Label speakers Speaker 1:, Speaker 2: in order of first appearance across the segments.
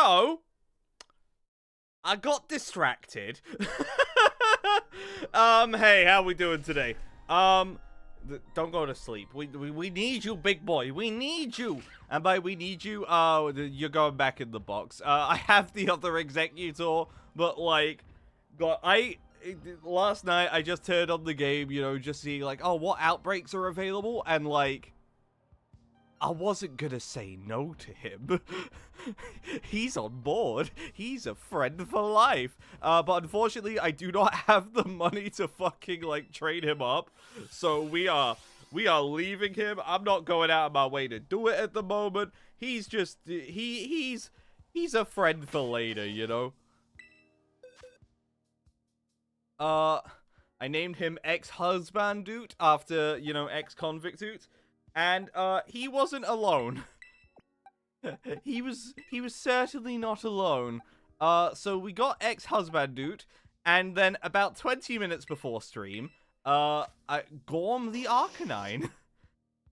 Speaker 1: So, I got distracted. Hey, how we doing today? Don't go to sleep. We need you, big boy. We need you. And by we need you, you're going back in the box. I have the other executor, but like, last night I just turned on the game, you know, just seeing like, oh, what outbreaks are available, and like, I wasn't gonna say no to him. He's on board. He's a friend for life. But unfortunately, I do not have the money to fucking, like, train him up. So we are leaving him. I'm not going out of my way to do it at the moment. He's just, he's a friend for later, you know? I named him ex-husband dude after, you know, ex-convict dude. And, he wasn't alone. he was certainly not alone. So we got ex-husband dude, and then about 20 minutes before stream, Gorm the Arcanine.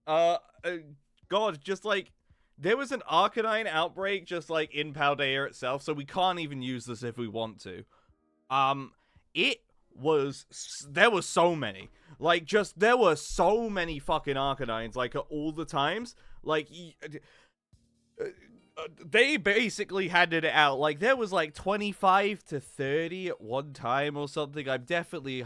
Speaker 1: God, just like, there was an Arcanine outbreak just like in Paldea itself, so we can't even use this if we want to. There were so many. Like, just, there were so many fucking Arcanines, like, at all the times. Like, they basically handed it out. Like, there was, like, 25 to 30 at one time or something. I'm definitely,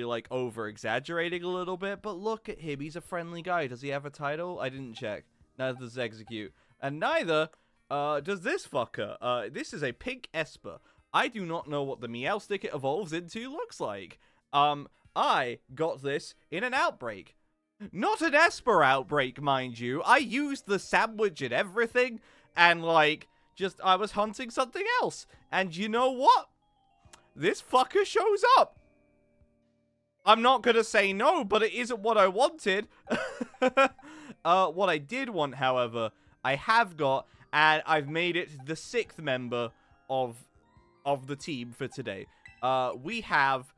Speaker 1: like, over-exaggerating a little bit. But look at him. He's a friendly guy. Does he have a title? I didn't check. Neither does Execute. And neither, does this fucker. This is a pink Esper. I do not know what the Meowstic it evolves into looks like. I got this in an outbreak. Not an Esper outbreak, mind you. I used the sandwich and everything, and, like, I was hunting something else. And you know what? This fucker shows up. I'm not gonna say no, but it isn't what I wanted. What I did want, however, I have got, and I've made it the 6th member of the team for today. We have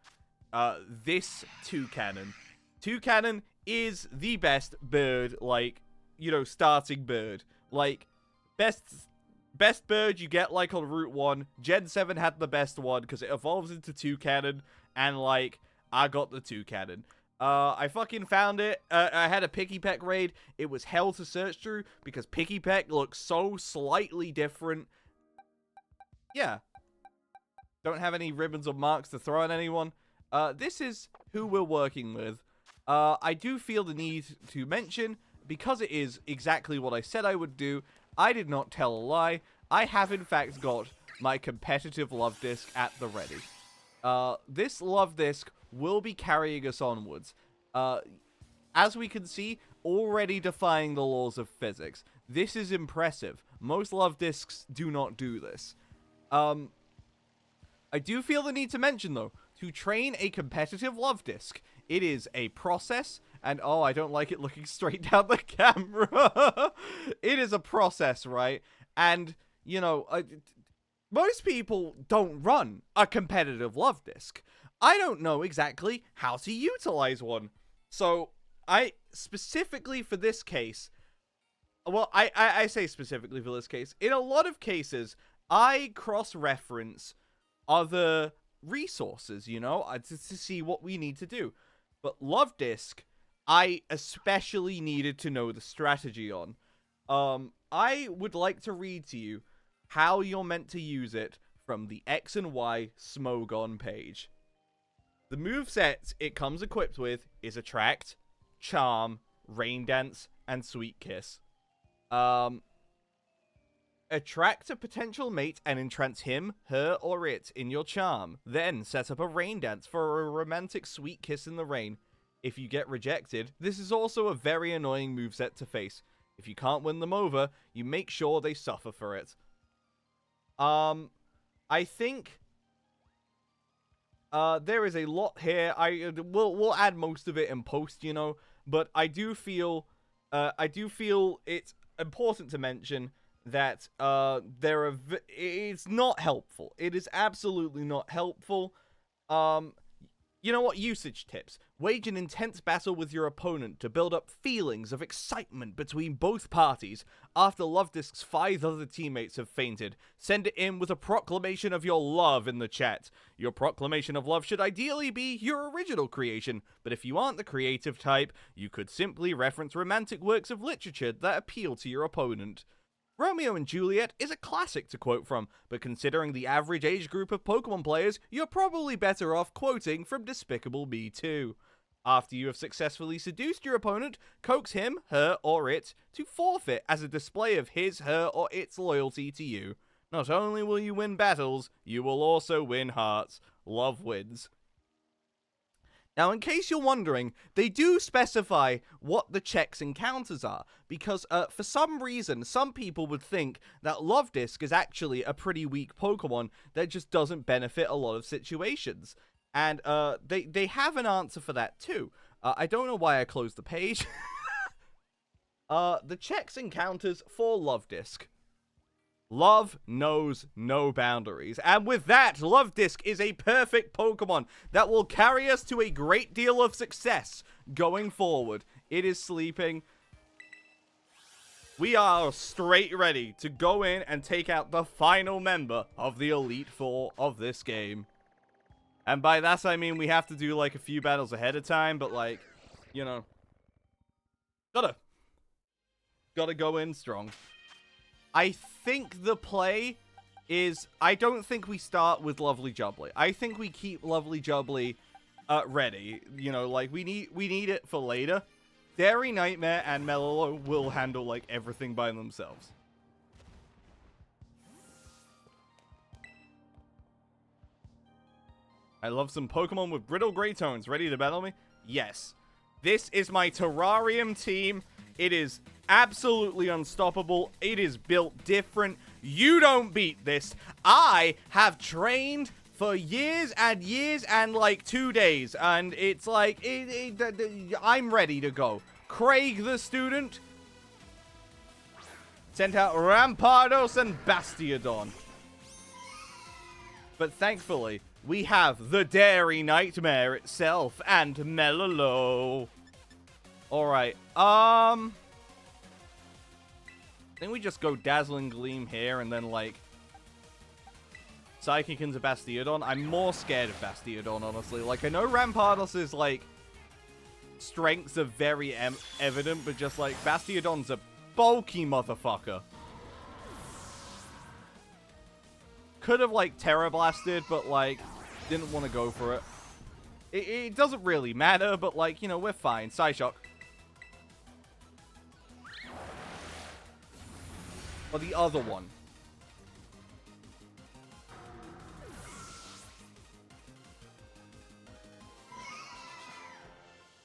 Speaker 1: this Toucannon. Toucannon is the best bird, like, you know, starting bird. Like, best bird you get, like, on Route 1. Gen 7 had the best one, because it evolves into Toucannon, and, like, I got the Toucannon. I fucking found it. I had a Picky Peck raid. It was hell to search through, because Picky Peck looks so slightly different. Yeah. Don't have any ribbons or marks to throw at anyone. This is who we're working with. I do feel the need to mention, because it is exactly what I said I would do, I did not tell a lie. I have in fact got my competitive Luvdisc at the ready. This Luvdisc will be carrying us onwards. As we can see, already defying the laws of physics. This is impressive. Most Luvdiscs do not do this. I do feel the need to mention, though, to train a competitive Luvdisc, it is a process, and oh, I don't like it looking straight down the camera. It is a process, right? And, you know, most people don't run a competitive Luvdisc. I don't know exactly how to utilize one. So, specifically for this case, well, I say specifically for this case, in a lot of cases, I cross-reference other resources, you know, to see what we need to do. But Luvdisc, I especially needed to know the strategy on. I would like to read to you how you're meant to use it from the X and Y Smogon page. The moveset it comes equipped with is Attract, Charm, Rain Dance, and Sweet Kiss. Attract a potential mate and entrance him, her, or it in your charm. Then set up a rain dance for a romantic sweet kiss in the rain. If you get rejected, this is also a very annoying moveset to face. If you can't win them over, you make sure they suffer for it. I think there is a lot here. We'll add most of it in post, you know, but I do feel it's important to mention that it's not helpful. It is absolutely not helpful. You know what? Usage tips. Wage an intense battle with your opponent to build up feelings of excitement between both parties. After Luvdisc's 5 other teammates have fainted, send it in with a proclamation of your love in the chat. Your proclamation of love should ideally be your original creation, but if you aren't the creative type, you could simply reference romantic works of literature that appeal to your opponent. Romeo and Juliet is a classic to quote from, but considering the average age group of Pokemon players, you're probably better off quoting from Despicable Me 2. After you have successfully seduced your opponent, coax him, her, or it to forfeit as a display of his, her, or its loyalty to you. Not only will you win battles, you will also win hearts. Love wins. Now, in case you're wondering, they do specify what the checks and counters are, because for some reason, some people would think that Luvdisc is actually a pretty weak Pokemon that just doesn't benefit a lot of situations. And they have an answer for that too. I don't know why I closed the page. The checks and counters for Luvdisc. Love knows no boundaries. And with that, Luvdisc is a perfect Pokemon that will carry us to a great deal of success going forward. It is sleeping. We are straight ready to go in and take out the final member of the Elite Four of this game. And by that, I mean we have to do, like, a few battles ahead of time, but, like, you know, gotta go in strong. I think the play is, I don't think we start with Lovely Jubbly. I think we keep Lovely Jubbly ready. You know, like, we need it for later. Dairy Nightmare and Mellow will handle, like, everything by themselves. I love some Pokemon with brittle gray tones. Ready to battle me? Yes. This is my Terrarium team. It is absolutely unstoppable. It is built different. You don't beat this. I have trained for years and like 2 days. And it's like, I'm ready to go. Craig the student sent out Rampardos and Bastiodon. But thankfully, we have the Dairy Nightmare itself and Mellow. Alright, I think we just go Dazzling Gleam here and then, like, Psychic into Bastiodon. I'm more scared of Bastiodon, honestly. Like, I know Rampardos' like, strengths are very evident, but just, like, Bastiodon's a bulky motherfucker. Could have, like, Terra Blasted, but, like, didn't want to go for it. It doesn't really matter, but, like, you know, we're fine. Psyshock. Or the other one.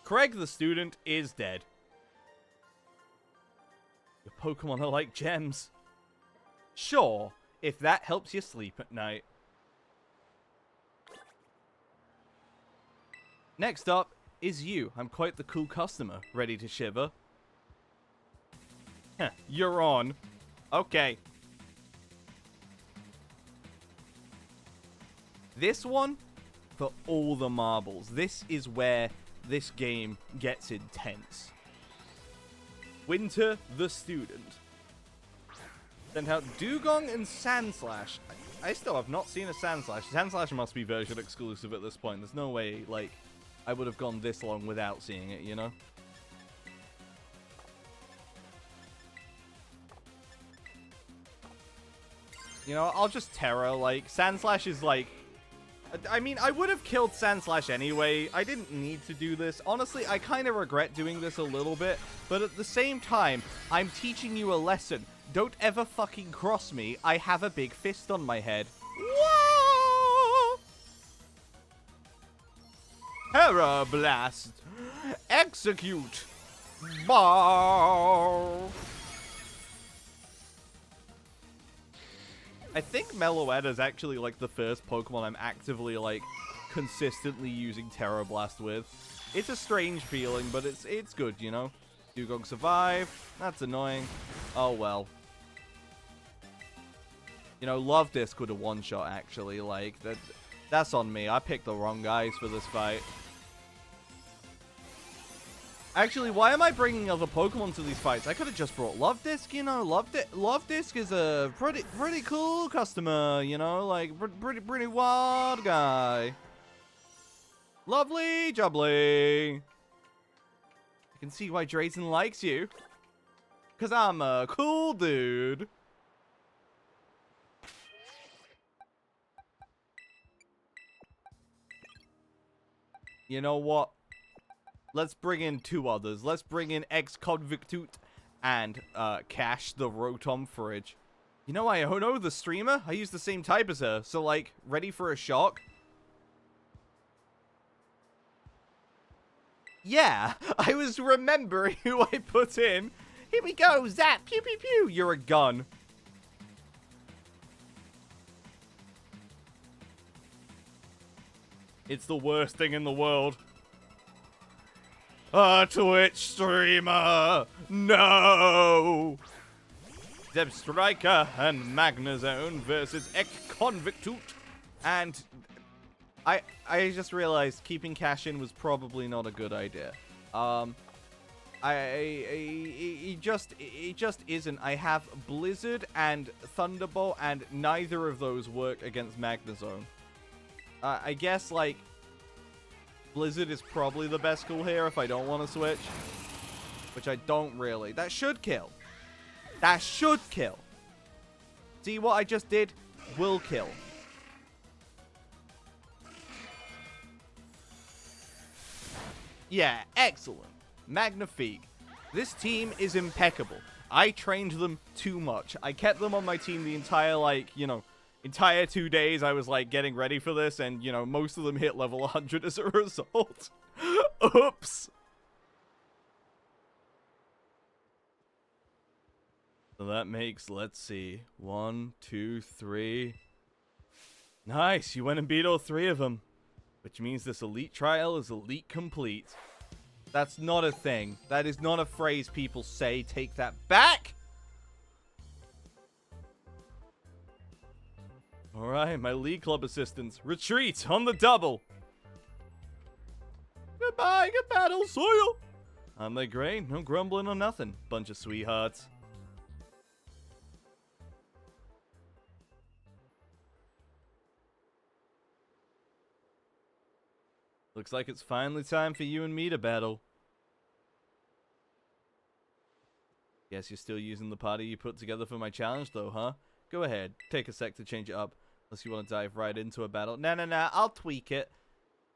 Speaker 1: Craig the student is dead. Your Pokemon are like gems. Sure, if that helps you sleep at night. Next up is you. I'm quite the cool customer. Ready to shiver? Heh, you're on. Okay. This one, for all the marbles. This is where this game gets intense. Winter the student. Sent out Dugong and Sandslash. I still have not seen a Sandslash. Sandslash must be version exclusive at this point. There's no way, like, I would have gone this long without seeing it, you know? You know, I'll just Terra, like, Sandslash is, like... I mean, I would have killed Sandslash anyway. I didn't need to do this. Honestly, I kind of regret doing this a little bit, but at the same time, I'm teaching you a lesson. Don't ever fucking cross me. I have a big fist on my head. Whoa! Terra Blast! Execute! Bar! I think Meloetta is actually, like, the first Pokemon I'm actively, like, consistently using Terra Blast with. It's a strange feeling, but it's good, you know? Dugong survive. That's annoying. Oh, well. You know, Luvdisc would have one-shot, actually. Like, that. That's on me. I picked the wrong guys for this fight. Actually, why am I bringing other Pokemon to these fights? I could have just brought Luvdisc, you know. Luvdisc is a pretty cool customer, you know, like pretty wild guy. Lovely jubbly. You can see why Drayton likes you. Because I'm a cool dude. You know what? Let's bring in two others. Let's bring in Ex-Convictute and Cash the Rotom Fridge. You know, I know the streamer. I use the same type as her. So, like, ready for a shock? Yeah, I was remembering who I put in. Here we go, zap, pew pew pew. You're a gun. It's the worst thing in the world. A Twitch streamer! No! Zeb Striker and Magnezone versus Ex-Convictute. And I just realized keeping Cash in was probably not a good idea. It just isn't. I have Blizzard and Thunderbolt, and neither of those work against Magnezone. I guess, like, Blizzard is probably the best school here if I don't want to switch. Which I don't really. That should kill. That should kill. See what I just did? Will kill. Yeah, excellent. Magnifique. This team is impeccable. I trained them too much. I kept them on my team the entire, like, you know, entire 2 days. I was, like, getting ready for this, and, you know, most of them hit level 100 as a result. Oops. So that makes, let's see, 1, 2, 3. Nice, you went and beat all 3 of them. Which means this elite trial is elite complete. That's not a thing. That is not a phrase people say. Take that back! Alright, my League Club assistants. Retreat on the double! Goodbye, good battle, soil! Aren't they great? No grumbling or nothing. Bunch of sweethearts. Looks like it's finally time for you and me to battle. Guess you're still using the party you put together for my challenge though, huh? Go ahead, take a sec to change it up. Unless you want to dive right into a battle. Nah, I'll tweak it.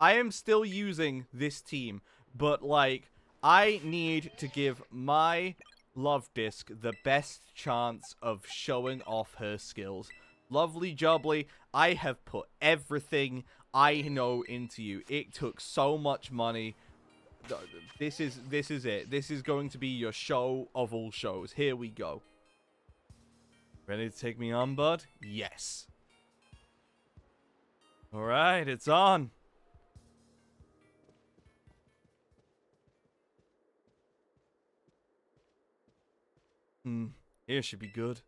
Speaker 1: I am still using this team. But, like, I need to give my Luvdisc the best chance of showing off her skills. Lovely jubbly, I have put everything I know into you. It took so much money. This is it. This is going to be your show of all shows. Here we go. Ready to take me on, bud? Yes. Alright, it's on. Here should be good.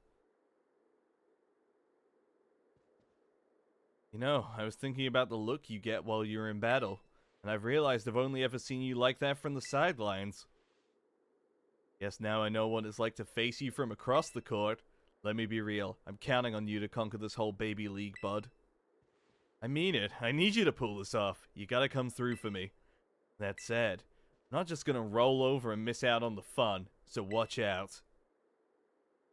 Speaker 1: You know, I was thinking about the look you get while you're in battle, and I've realized I've only ever seen you like that from the sidelines. Guess now I know what it's like to face you from across the court. Let me be real, I'm counting on you to conquer this whole baby league, bud. I mean it, I need you to pull this off. You gotta come through for me. That said, I'm not just gonna roll over and miss out on the fun, so watch out.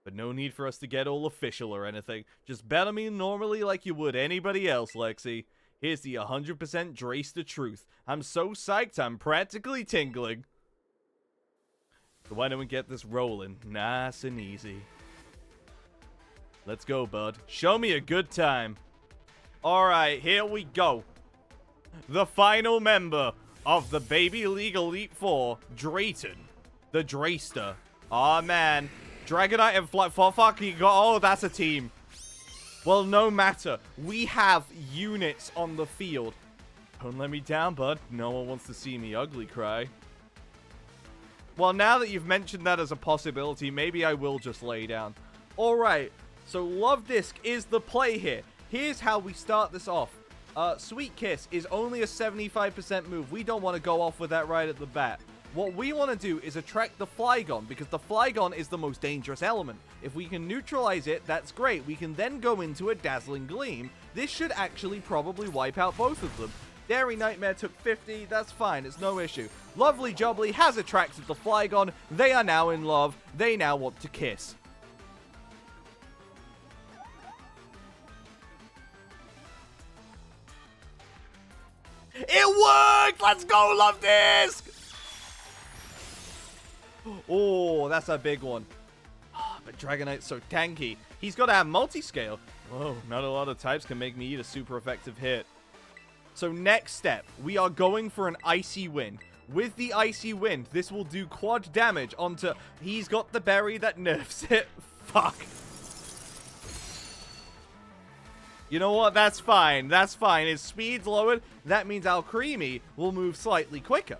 Speaker 1: But no need for us to get all official or anything. Just battle me normally like you would anybody else, Lexi. Here's the 100% Drace the truth. I'm so psyched I'm practically tingling. So why don't we get this rolling? Nice and easy. Let's go, bud. Show me a good time. Alright, here we go. The final member of the Baby League Elite Four, Drayton. The Drayster. Aw, man. Dragonite and fucking oh, that's a team. Well, no matter. We have units on the field. Don't let me down, bud. No one wants to see me ugly cry. Well, now that you've mentioned that as a possibility, maybe I will just lay down. Alright, so Luvdisc is the play here. Here's how we start this off. Sweet Kiss is only a 75% move. We don't want to go off with that right at the bat. What we want to do is attract the Flygon, because the Flygon is the most dangerous element. If we can neutralize it, that's great. We can then go into a Dazzling Gleam. This should actually probably wipe out both of them. Dairy Nightmare took 50, that's fine, it's no issue. Lovely Jubbly has attracted the Flygon. They are now in love. They now want to kiss. It worked! Let's go, Luvdisc! Oh, that's a big one. But Dragonite's so tanky. He's got to have multi-scale. Whoa, not a lot of types can make me eat a super effective hit. So next step, we are going for an Icy Wind. With the Icy Wind, this will do quad damage onto... He's got the berry that nerfs it. Fuck. You know what? That's fine. That's fine. His speed's lowered. That means Alcremie will move slightly quicker.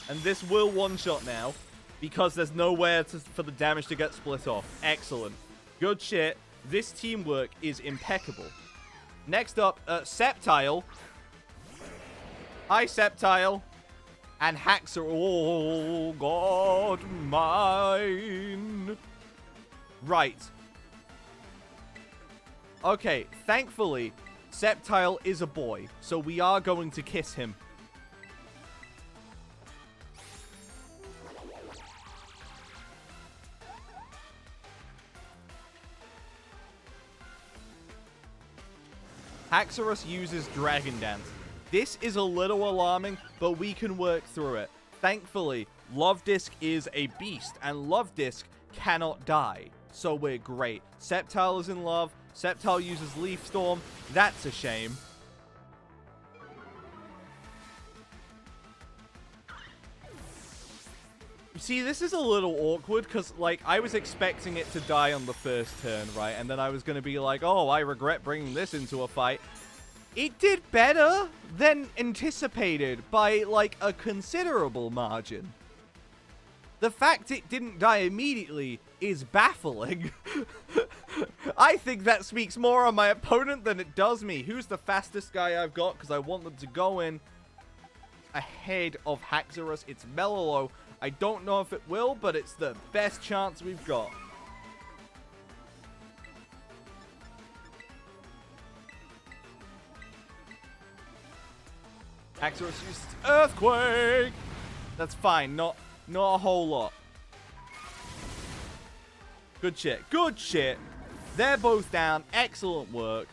Speaker 1: And this will one-shot now, because there's nowhere for the damage to get split off. Excellent. Good shit. This teamwork is impeccable. Next up, Sceptile. Hi, Sceptile. And Haxor. Oh, God, mine. Right. Okay, thankfully, Sceptile is a boy, so we are going to kiss him. Haxorus uses Dragon Dance. This is a little alarming, but we can work through it. Thankfully, Luvdisc is a beast, and Luvdisc cannot die. So we're great. Sceptile is in love. Sceptile uses Leaf Storm. That's a shame. See, this is a little awkward, because, like, I was expecting it to die on the first turn, right? And then I was going to be like, oh, I regret bringing this into a fight. It did better than anticipated by, like, a considerable margin. The fact it didn't die immediately is baffling. I think that speaks more on my opponent than it does me. Who's the fastest guy I've got? Because I want them to go in ahead of Haxorus. It's Melolo. I don't know if it will, but it's the best chance we've got. Haxorus uses Earthquake! That's fine, not a whole lot. Good shit, good shit. They're both down, excellent work.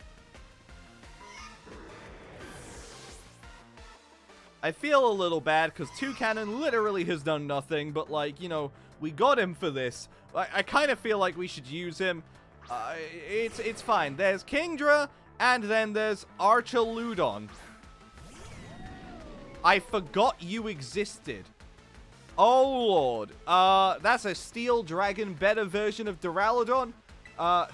Speaker 1: I feel a little bad because Toucannon literally has done nothing, but, like, you know, we got him for this. I kind of feel like we should use him. It's fine. There's Kingdra, and then there's Archaludon. I forgot you existed. Oh, Lord. That's a Steel Dragon, better version of Duraludon,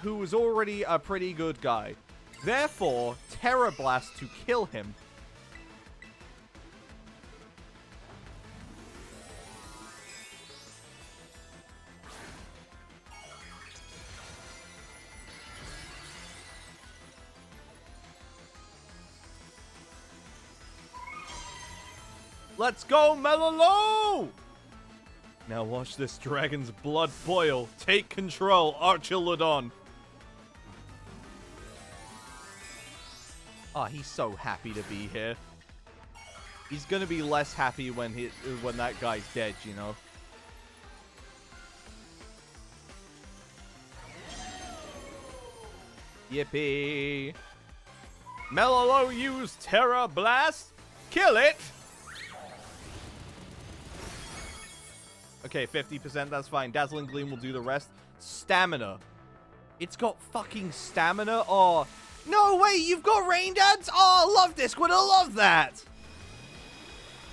Speaker 1: who was already a pretty good guy. Therefore, Terra Blast to kill him. Let's go, Melolo! Now watch this dragon's blood boil. Take control, Archaludon. Oh, he's so happy to be here. He's gonna be less happy when that guy's dead, you know. Yippee! Melolo used Terra Blast. Kill it! Okay, 50%, that's fine. Dazzling Gleam will do the rest. Stamina. It's got fucking stamina? Oh, no, wait, you've got Rain Dance? Oh, Luvdisc would have loved that.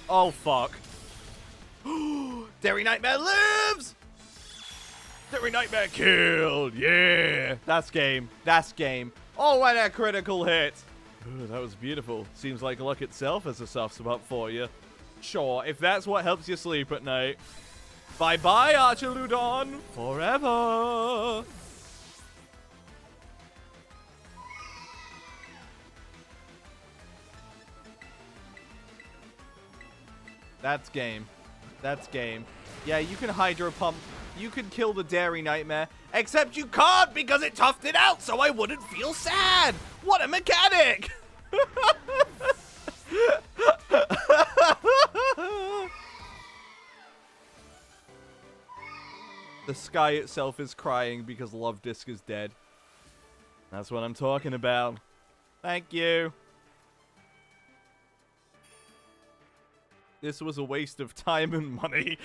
Speaker 1: Oh, fuck. Dairy Nightmare lives! Dairy Nightmare killed, yeah! That's game, that's game. Oh, and a critical hit. Ooh, that was beautiful. Seems like luck itself has a soft spot for you. Sure, if that's what helps you sleep at night. Bye-bye, Archeludon. Forever. That's game. That's game. Yeah, you can Hydro Pump. You can kill the Dairy Nightmare. Except you can't because it toughed it out so I wouldn't feel sad. What a mechanic! The sky itself is crying because Luvdisc is dead. That's what I'm talking about. Thank you. This was a waste of time and money.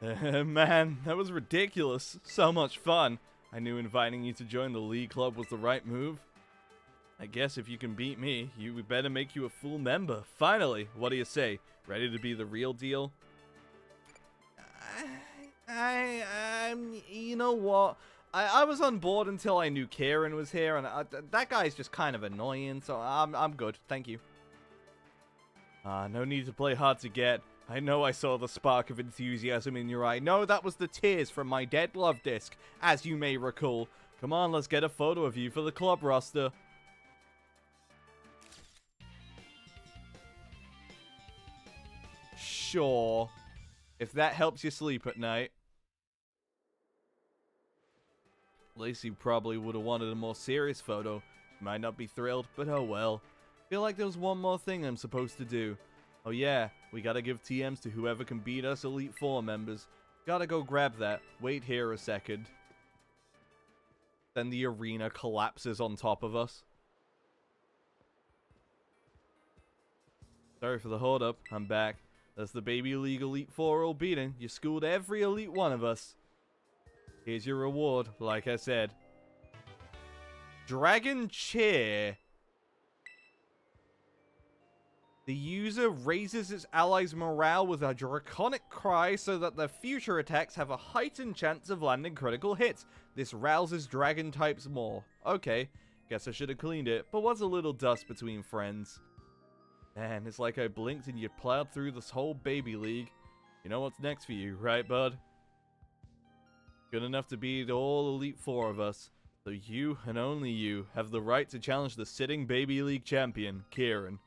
Speaker 1: Man, that was ridiculous. So much fun. I knew inviting you to join the League Club was the right move. I guess if you can beat me, we better make you a full member. Finally, what do you say? Ready to be the real deal? You know what? I was on board until I knew Kieran was here, and that guy's just kind of annoying, so I'm good. Thank you. No need to play hard to get. I know I saw the spark of enthusiasm in your eye. No, that was the tears from my dead Luvdisc, as you may recall. Come on, let's get a photo of you for the club roster. Sure. If that helps you sleep at night. Lacey probably would have wanted a more serious photo. She might not be thrilled, but oh well. Feel like there's one more thing I'm supposed to do. Oh yeah, we gotta give TMs to whoever can beat us Elite Four members. Gotta go grab that. Wait here a second. Then the arena collapses on top of us. Sorry for the hold up. I'm back. That's the Baby League Elite Four all beaten. You schooled every Elite one of us. Here's your reward, like I said. Dragon Cheer. The user raises its allies' morale with a draconic cry so that their future attacks have a heightened chance of landing critical hits. This rouses dragon types more. Okay, guess I should have cleaned it, but what's a little dust between friends? Man, it's like I blinked and you plowed through this whole baby league. You know what's next for you, right, bud? Good enough to beat all Elite Four of us. So you, and only you, have the right to challenge the sitting Baby League champion, Kieran.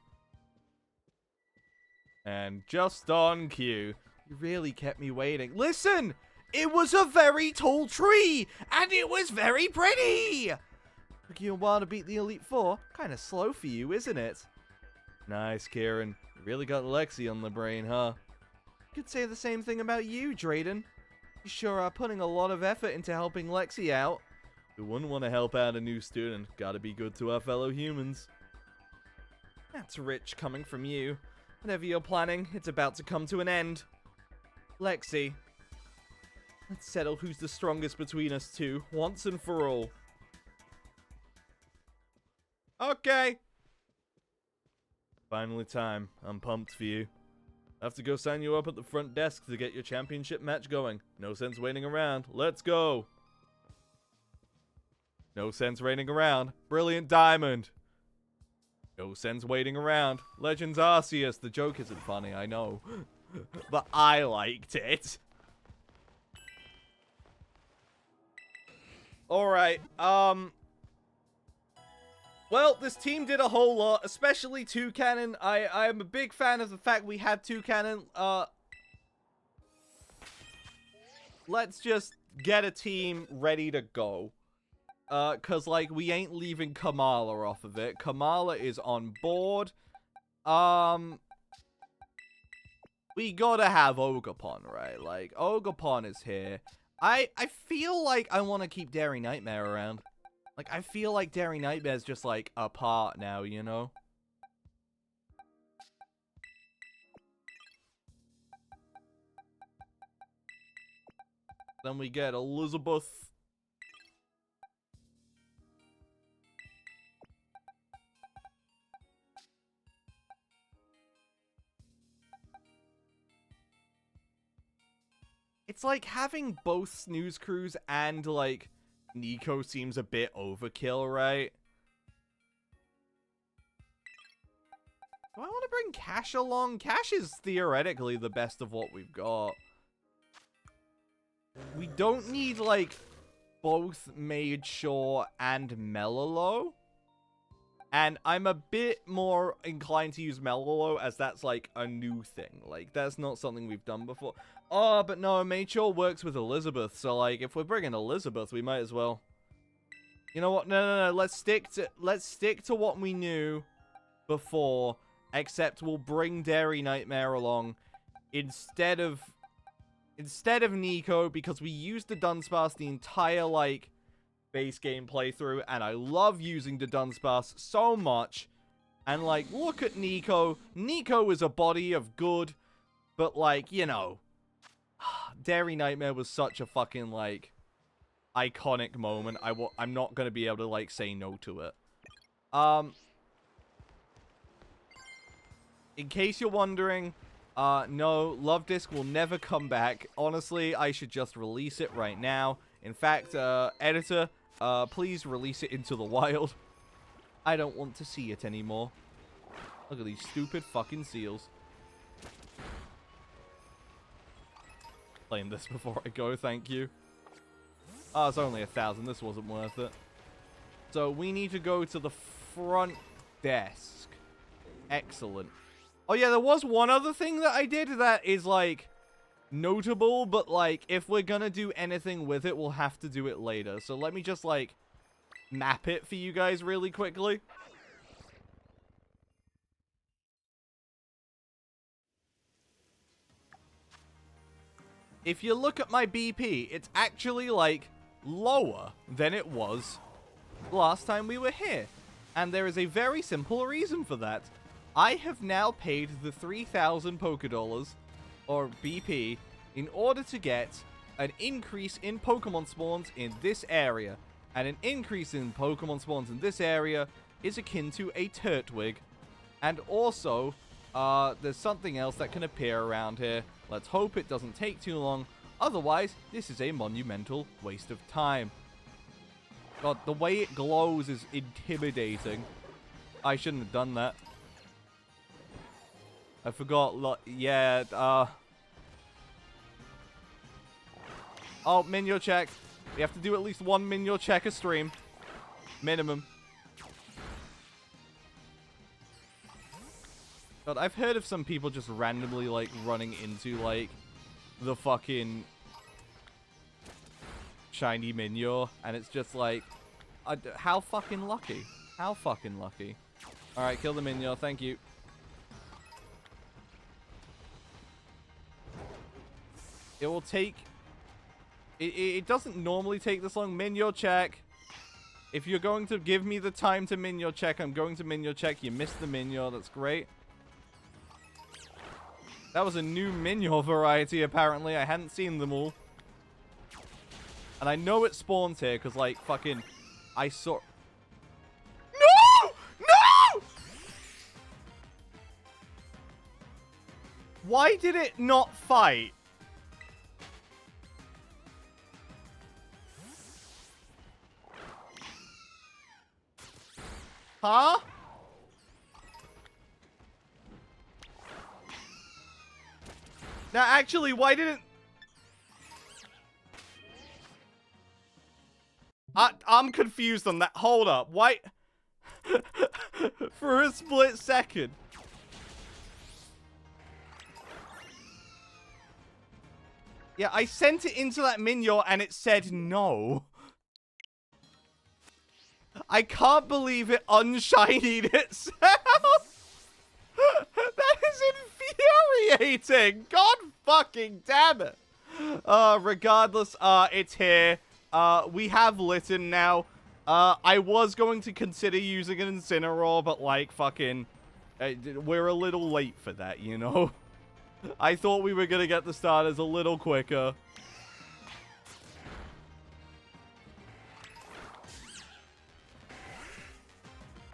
Speaker 1: And just on cue, you really kept me waiting. Listen! It was a very tall tree! And it was very pretty! Took you a while to beat the Elite Four. Kinda slow for you, isn't it? Nice, Kieran. You really got Lexi on the brain, huh? Could say the same thing about you, Drayden. You sure are putting a lot of effort into helping Lexi out. We wouldn't want to help out a new student. Gotta be good to our fellow humans. That's rich coming from you. Whatever you're planning, it's about to come to an end. Lexi, let's settle who's the strongest between us two, once and for all. Okay. Finally time. I'm pumped for you. I have to go sign you up at the front desk to get your championship match going. No sense waiting around. Let's go. No sense waiting around. Brilliant Diamond. No sense waiting around. Legends Arceus. The joke isn't funny, I know. But I liked it. Alright, well, this team did a whole lot, especially Toucannon. I am a big fan of the fact we had Toucannon. Let's just get a team ready to go. Cause like we ain't leaving Kamala off of it. Kamala is on board. We gotta have Ogerpon, right? Like Ogerpon is here. I feel like I want to keep Dairy Nightmare around. Like I feel like Dairy Nightmare's just like a part now, you know? Then we get Elizabeth. It's like having both Snooze Crews and, like, Nico seems a bit overkill, right? Do I want to bring Cash along? Cash is theoretically the best of what we've got. We don't need, like, both Made Sure and Mellow. And I'm a bit more inclined to use Mellow as that's, like, a new thing. Like, that's not something we've done before. Oh, but no, Made Sure works with Elizabeth. So, like, if we're bringing Elizabeth, we might as well. You know what? No. Let's stick to what we knew before. Except we'll bring Dairy Nightmare along instead of Nico, because we used the Dunsparce the entire, like, base game playthrough, and I love using the Dunsparce so much. And, like, look at Nico. Nico is a body of good, but, like, you know, Dairy Nightmare was such a fucking, like, iconic moment. I'm not gonna be able to, like, say no to it. In case you're wondering, no, Luvdisc will never come back. Honestly, I should just release it right now. In fact, editor, please release it into the wild. I don't want to see it anymore. Look at these stupid fucking seals. Claim this before I go, thank you. Oh, it's only 1,000. This wasn't worth it. So we need to go to the front desk. Excellent. Oh, yeah, there was one other thing that I did that is, like, notable, but, like, if we're gonna do anything with it, we'll have to do it later. So let me just, like, map it for you guys really quickly. If you look at my BP, it's actually, like, lower than it was last time we were here. And there is a very simple reason for that. I have now paid the 3,000 Pokédollars, or BP, in order to get an increase in Pokemon spawns in this area. And an increase in Pokemon spawns in this area is akin to a Turtwig. And also, there's something else that can appear around here. Let's hope it doesn't take too long. Otherwise, this is a monumental waste of time. God, the way it glows is intimidating. I shouldn't have done that. I forgot, yeah, oh, Minyo check. We have to do at least one Minyo check a stream. Minimum. God, I've heard of some people just randomly, like, running into, like, the fucking shiny Minyo, and it's just like, how fucking lucky? How fucking lucky? Alright, kill the Minyo, thank you. It will take... It doesn't normally take this long. Minyo check. If you're going to give me the time to Minyo check, I'm going to Minyo check. You missed the Minyo. That's great. That was a new Minyo variety, apparently. I hadn't seen them all. And I know it spawns here, because, like, fucking... I saw... No! No! Why did it not fight? Huh? Now, actually, why didn't... I'm confused on that. Hold up. Why... For a split second. Yeah, I sent it into that Minyo and it said no. I can't believe it unshinied itself. That is infuriating. God fucking damn it. Regardless, it's here. We have Litten now. I was going to consider using an Incineroar, but, like, fucking... we're a little late for that, you know? I thought we were gonna get the starters a little quicker.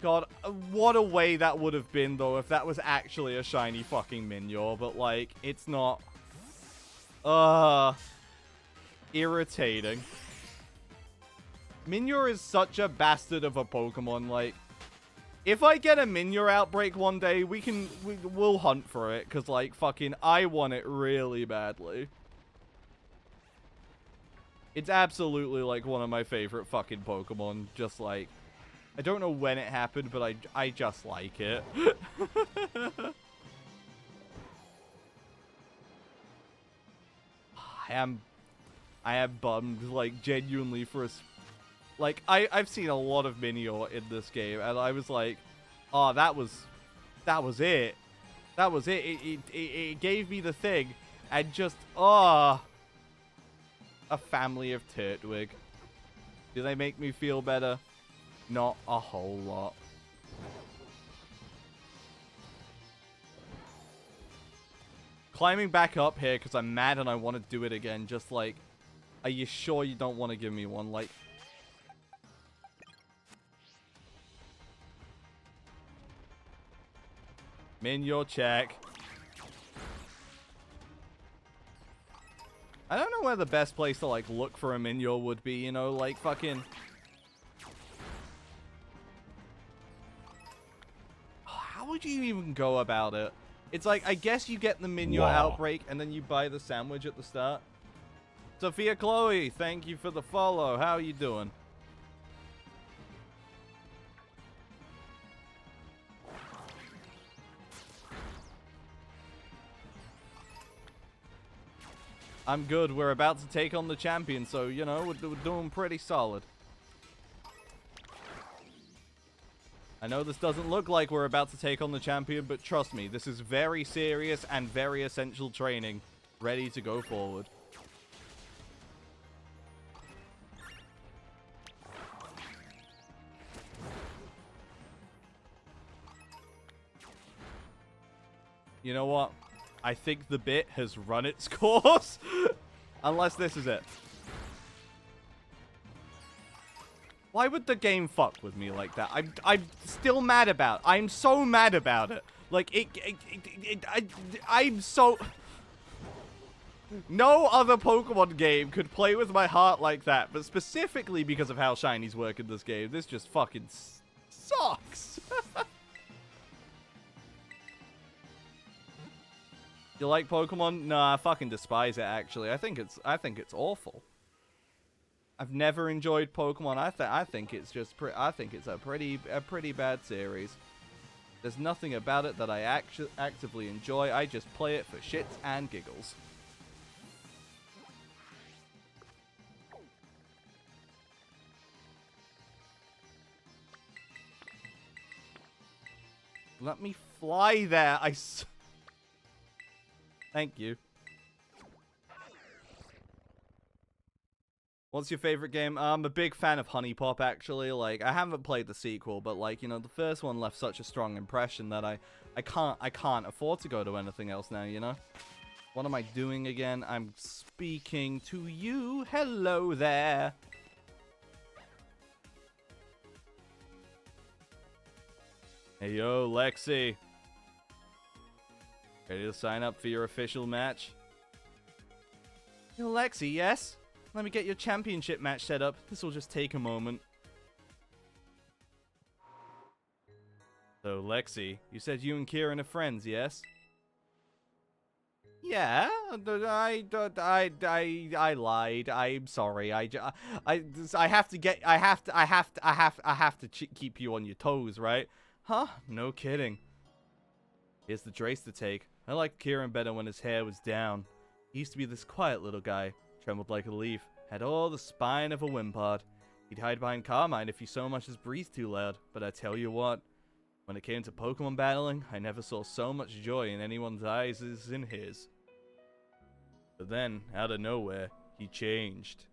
Speaker 1: God, what a way that would have been, though, if that was actually a shiny fucking Minyor, but, like, it's not. Irritating. Minyor is such a bastard of a Pokemon, like, If I get a Minior outbreak one day, we'll hunt for it, because, like, fucking, I want it really badly. It's absolutely, like, one of my favorite fucking Pokemon. Just, like, I don't know when it happened, but I just like it. I am bummed, like, genuinely for us. Like, I've seen a lot of Minior in this game, and I was like, oh, that was it. That was it. It gave me the thing, and just, oh, a family of Turtwig. Do they make me feel better? Not a whole lot. Climbing back up here because I'm mad and I want to do it again. Just like, are you sure you don't want to give me one? Like, Minior check. I don't know where the best place to, like, look for a Minior would be, you know, like, fucking... How would you even go about it? It's like, I guess you get the Minior outbreak, and then you buy the sandwich at the start. Sophia Chloe, thank you for the follow. How are you doing? I'm good. We're about to take on the champion, so, you know, we're doing pretty solid. I know this doesn't look like we're about to take on the champion, but trust me, this is very serious and very essential training. Ready to go forward. You know what? I think the bit has run its course. Unless this is it. Why would the game fuck with me like that? I'm still mad about it. I'm so mad about it. Like, I'm so... No other Pokemon game could play with my heart like that. But specifically because of how shinies work in this game. This just fucking sucks. You like Pokemon? Nah, I fucking despise it. Actually, I think it's awful. I've never enjoyed Pokemon. I think it's just I think it's a pretty bad series. There's nothing about it that I actively enjoy. I just play it for shits and giggles. Let me fly there. Thank you. What's your favorite game? I'm a big fan of Honey Pop, actually. Like, I haven't played the sequel, but, like, you know, the first one left such a strong impression that I can't afford to go to anything else now, you know? What am I doing again? I'm speaking to you. Hello there. Hey, yo, Lexi. Ready to sign up for your official match? Yo, Lexi, yes? Let me get your championship match set up. This will just take a moment. So, Lexi, you said you and Kieran are friends, yes? Yeah, I lied. I'm sorry. I have to keep you on your toes, right? Huh? No kidding. Here's the Drace to take. I liked Kieran better when his hair was down. He used to be this quiet little guy. Trembled like a leaf. Had all the spine of a Wimpod. He'd hide behind Carmine if he so much as breathed too loud. But I tell you what, when it came to Pokemon battling, I never saw so much joy in anyone's eyes as in his. But then, out of nowhere, he changed.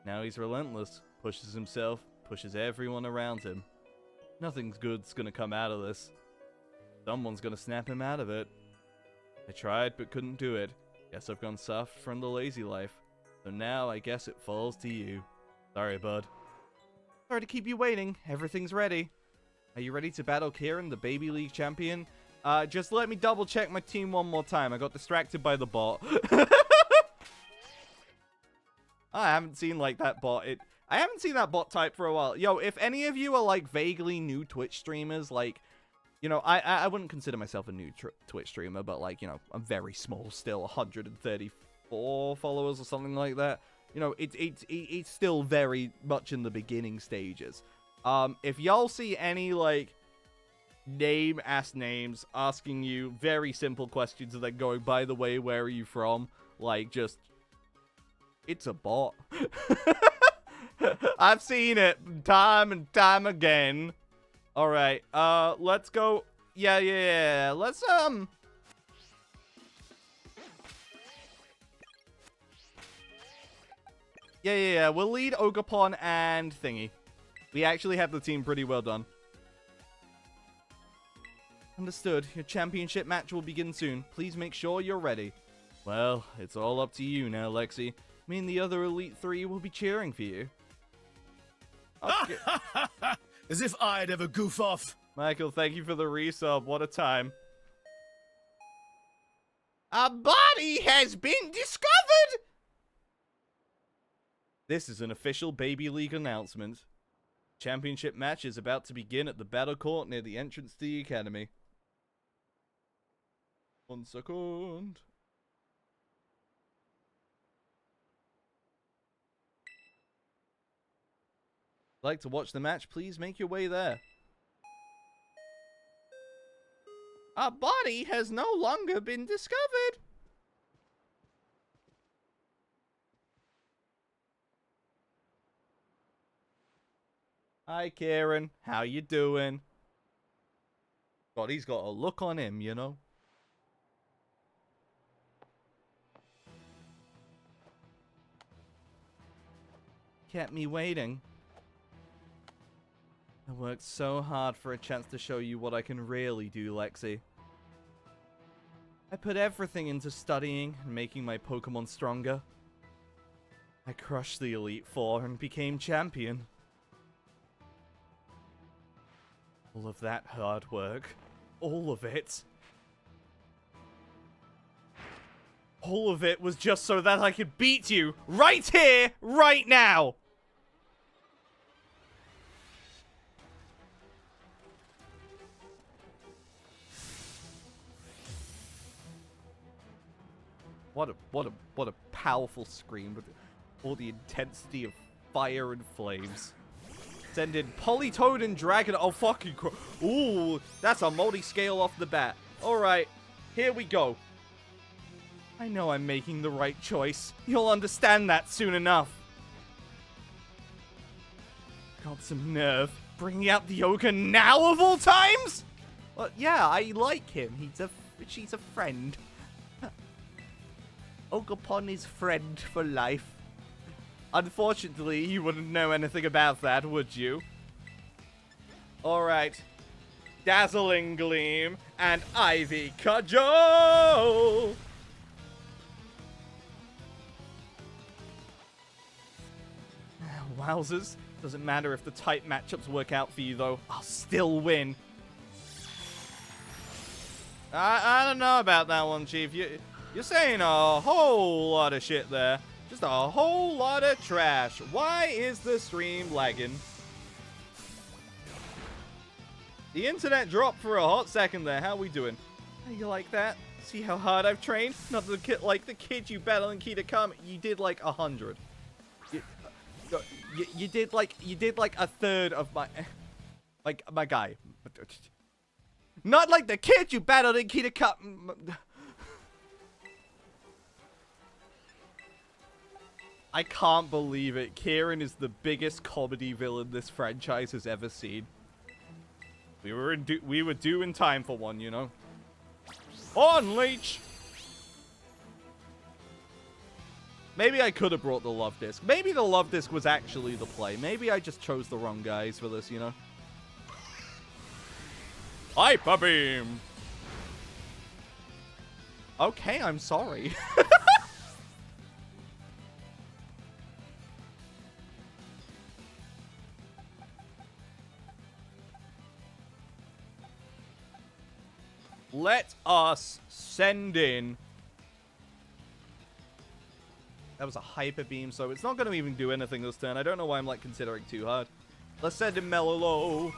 Speaker 1: Now he's relentless. Pushes himself, pushes everyone around him. Nothing's good's gonna come out of this. Someone's gonna snap him out of it. I tried, but couldn't do it. Guess I've gone soft from the lazy life. So now I guess it falls to you. Sorry, bud. Sorry to keep you waiting. Everything's ready. Are you ready to battle Kieran, the Baby League champion? Just let me double check my team one more time. I got distracted by the bot. I haven't seen, like, that bot. I haven't seen that bot type for a while. Yo, if any of you are, like, vaguely new Twitch streamers, like, you know, I wouldn't consider myself a new Twitch streamer, but, like, you know, I'm very small still, 134 followers or something like that. You know, it's still very much in the beginning stages. If y'all see any, like, name-ass names asking you very simple questions and then going, by the way, where are you from? Like, just, it's a bot. I've seen it time and time again. All right, let's go. Yeah. Let's, Yeah. We'll lead Ogapon and Thingy. We actually have the team pretty well done. Understood. Your championship match will begin soon. Please make sure you're ready. Well, it's all up to you now, Lexi. Me and the other Elite Three will be cheering for you. Okay.
Speaker 2: As if I'd ever goof off.
Speaker 1: Michael, thank you for the resub. What a time. A body has been discovered! This is an official Baby League announcement. Championship match is about to begin at the battle court near the entrance to the academy. 1 second. Like to watch the match? Please make your way there. A body has no longer been discovered. Hi, Kieran. How you doing? God, he's got a look on him, you know. Kept me waiting. I worked so hard for a chance to show you what I can really do, Lexi. I put everything into studying and making my Pokemon stronger. I crushed the Elite Four and became champion. All of that hard work. All of it. All of it was just so that I could beat you right here, right now! What a powerful scream with all the intensity of fire and flames. Send in Politoed and Dragon. Oh, fucking ooh, that's a multi-scale off the bat. Alright, here we go. I know I'm making the right choice. You'll understand that soon enough. Got some nerve. Bringing out the ogre now of all times? Well, yeah, I like him. She's a friend. Ogapon is friend for life. Unfortunately, you wouldn't know anything about that, would you? Alright. Dazzling Gleam and Ivy Cudgel! Wowzers. Doesn't matter if the type matchups work out for you, though. I'll still win. I don't know about that one, Chief. You're saying a whole lot of shit there. Just a whole lot of trash. Why is the stream lagging? The internet dropped for a hot second there. How we doing? How you like that? See how hard I've trained? Not the kid, like the kid you battle in Key to Come. You did like 100. You did like a third of my, like my guy. Not like the kid you battled in Key to Come. I can't believe it. Kieran is the biggest comedy villain this franchise has ever seen. We were due in time for one, you know. On, Leech! Maybe I could have brought the Luvdisc. Maybe the Luvdisc was actually the play. Maybe I just chose the wrong guys for this, you know. Hyper Beam! Okay, I'm sorry. Let us send in That was a hyper beam, so it's not going to even do anything this turn. I don't know why I'm, like, considering too hard. Let's send him Mellow.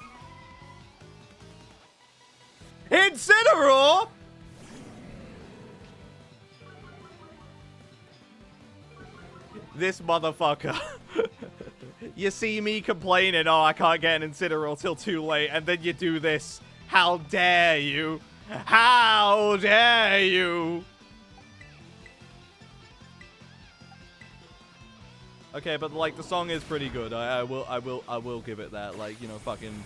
Speaker 1: Incineroar! This motherfucker. You see me complaining, oh, I can't get an Incineroar till too late, and then you do this. How dare you? How dare you? Okay, but like the song is pretty good. I will give it that. Like, you know, fucking.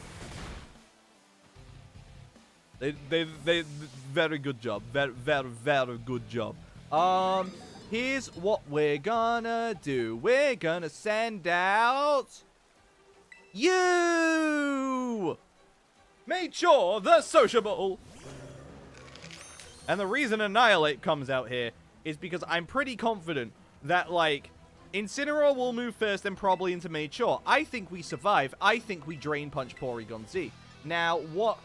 Speaker 1: They very good job. Very good job. Here's what we're gonna do. We're gonna send out you. Make sure the sociable. And the reason Annihilate comes out here is because I'm pretty confident that, like, Incineroar will move first and probably into Mature. I think we survive. I think we Drain Punch Porygon Z. Now, what?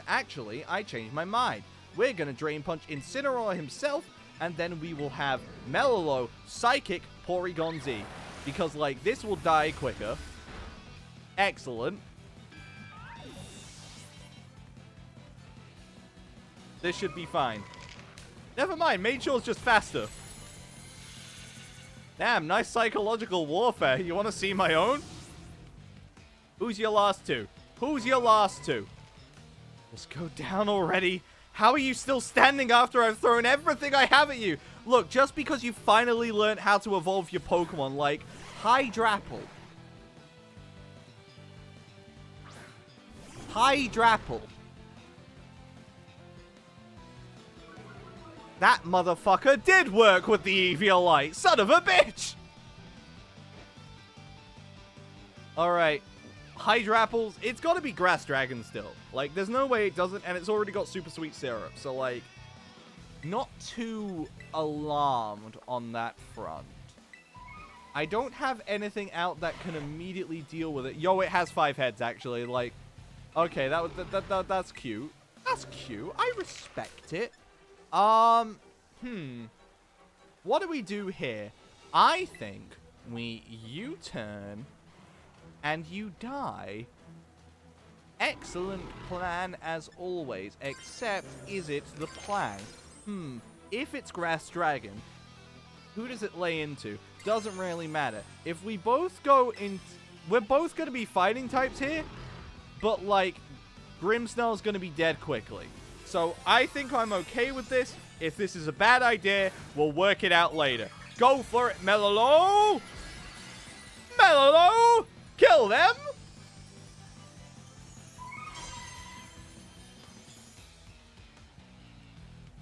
Speaker 1: Actually, I changed my mind. We're going to Drain Punch Incineroar himself, and then we will have Mellow Psychic Porygon Z. Because, like, this will die quicker. Excellent. This should be fine. Never mind, Mature's just faster. Damn, nice psychological warfare. You want to see my own? Who's your last two? Who's your last two? Just go down already. How are you still standing after I've thrown everything I have at you? Look, just because you finally learned how to evolve your Pokemon, like Hydrapple. Hydrapple. That motherfucker did work with the Eviolite. Son of a bitch! Alright. Hydrapples. It's got to be Grass Dragon still. Like, there's no way it doesn't. And it's already got Super Sweet Syrup. So, like, not too alarmed on that front. I don't have anything out that can immediately deal with it. Yo, it has 5 heads, actually. Like, okay, that's cute. That's cute. I respect it. What do we do here? I think we U-turn and you die. Excellent plan as always, except is it the plan? If it's Grass Dragon, who does it lay into? Doesn't really matter. If we both go in, we're both going to be fighting types here, but like Grimmsnarl's going to be dead quickly. So I think I'm okay with this. If this is a bad idea, we'll work it out later. Go for it, Mellow! Mellow! Kill them!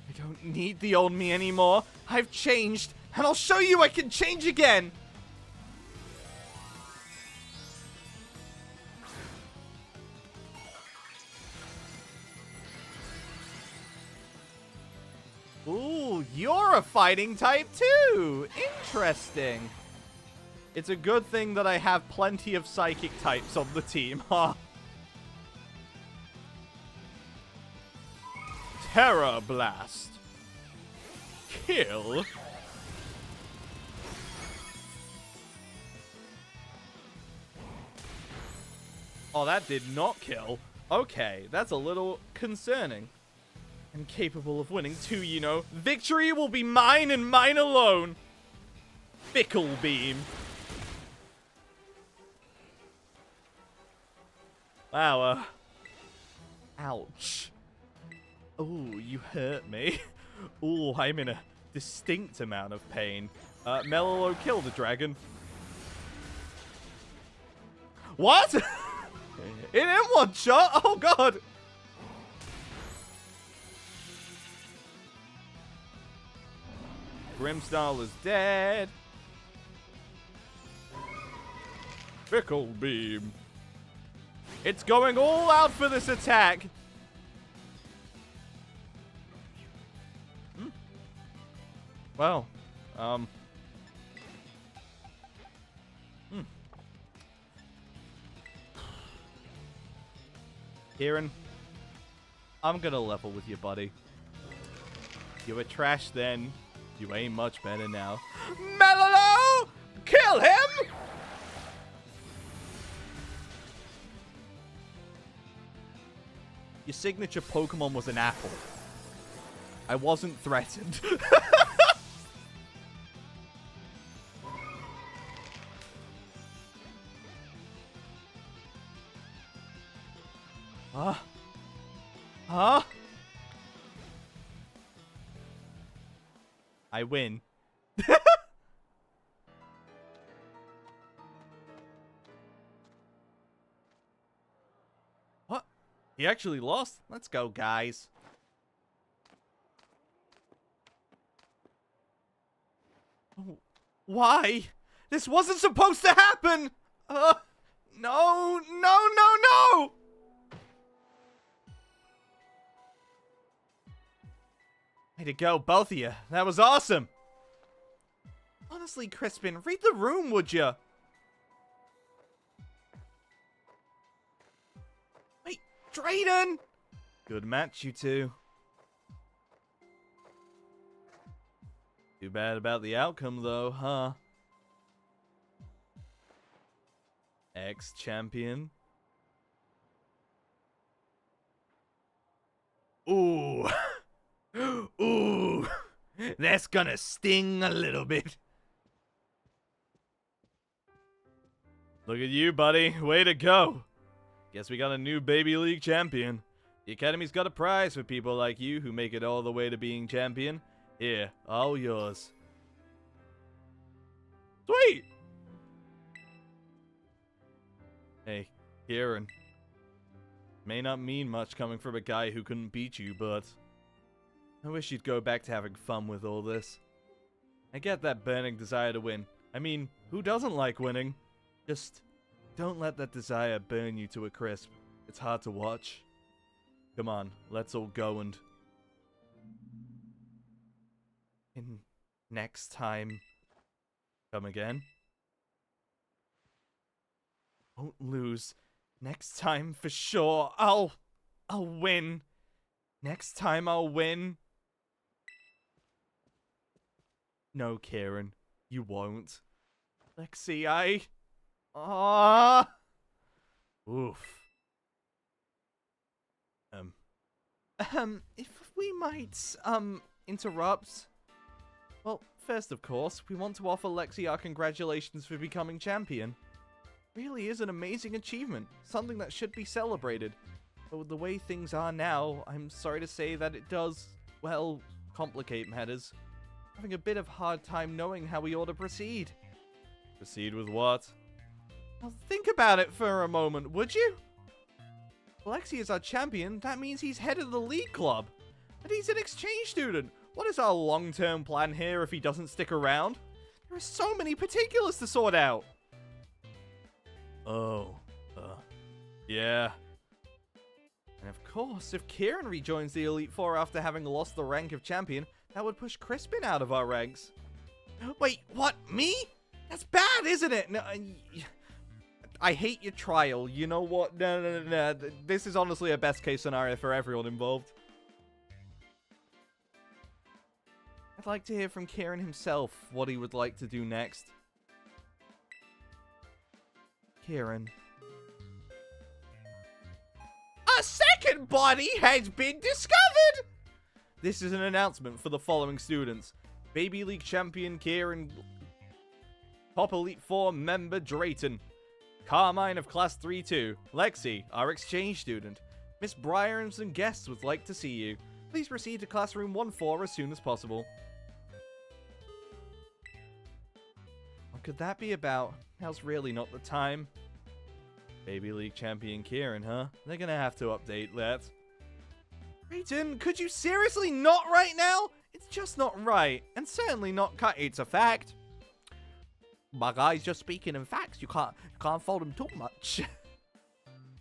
Speaker 1: I don't need the old me anymore. I've changed, and I'll show you I can change again! Ooh, you're a fighting type too! Interesting. It's a good thing that I have plenty of psychic types on the team, huh? Terra Blast. Kill. Oh, that did not kill. Okay, that's a little concerning. And capable of winning too, you know. Victory will be mine and mine alone. Fickle Beam. Wow, ouch. Ooh, you hurt me. Ooh, I'm in a distinct amount of pain. Mellow, kill the dragon. What? It in one shot? Oh, God. Grimmsnarl is dead. Fickle Beam. It's going all out for this attack. Well, Kieran, I'm gonna level with you, buddy. You were trash then. You ain't much better now. Mellow! kill him? Your signature Pokemon was an apple. I wasn't threatened. Huh? Huh? I win. What? He actually lost? Let's go, guys. Why? This wasn't supposed to happen! No, no, no, no! Way to go, both of you. That was awesome. Honestly, Crispin, read the room, would ya? Wait, Drayden! Good match, you two. Too bad about the outcome, though, huh? Ex-champion. Ooh. Ooh. That's gonna sting a little bit. Look at you, buddy. Way to go. Guess we got a new Baby League champion. The Academy's got a prize for people like you who make it all the way to being champion. Here, all yours. Sweet! Hey, Kieran. May not mean much coming from a guy who couldn't beat you, but I wish you'd go back to having fun with all this. I get that burning desire to win. I mean, who doesn't like winning? Just don't let that desire burn you to a crisp. It's hard to watch. Come on, let's all go and next time come again. Won't lose. Next time for sure. I'll win. Next time I'll win. No, Kieran, you won't. Lexi, oof. If we might, interrupt. Well, first, of course, we want to offer Lexi our congratulations for becoming champion. Really is an amazing achievement, something that should be celebrated. But with the way things are now, I'm sorry to say that it does, well, complicate matters. Having a bit of hard time knowing how we ought to proceed. Proceed with what? Well, think about it for a moment, would you? Lexi is our champion, that means he's head of the league club. But he's an exchange student. What is our long-term plan here if he doesn't stick around? There are so many particulars to sort out. Oh, yeah. And of course, if Kieran rejoins the Elite Four after having lost the rank of champion, that would push Crispin out of our ranks. Wait, what? Me? That's bad, isn't it? No, I hate your trial. You know what? No. This is honestly a best case scenario for everyone involved. I'd like to hear from Kieran himself what he would like to do next. Kieran. A second body has been discovered! This is an announcement for the following students. Baby League champion Kieran. Top Elite Four member Drayton. Carmine of Class 3-2. Lexi, our exchange student. Miss Bryans and guests would like to see you. Please proceed to Classroom 1-4 as soon as possible. What could that be about? Now's really not the time. Baby League champion Kieran, huh? They're gonna have to update that. Drayton, could you seriously not right now? It's just not right. And certainly not cut. It's a fact. My guy's just speaking in facts. You can't fault him too much.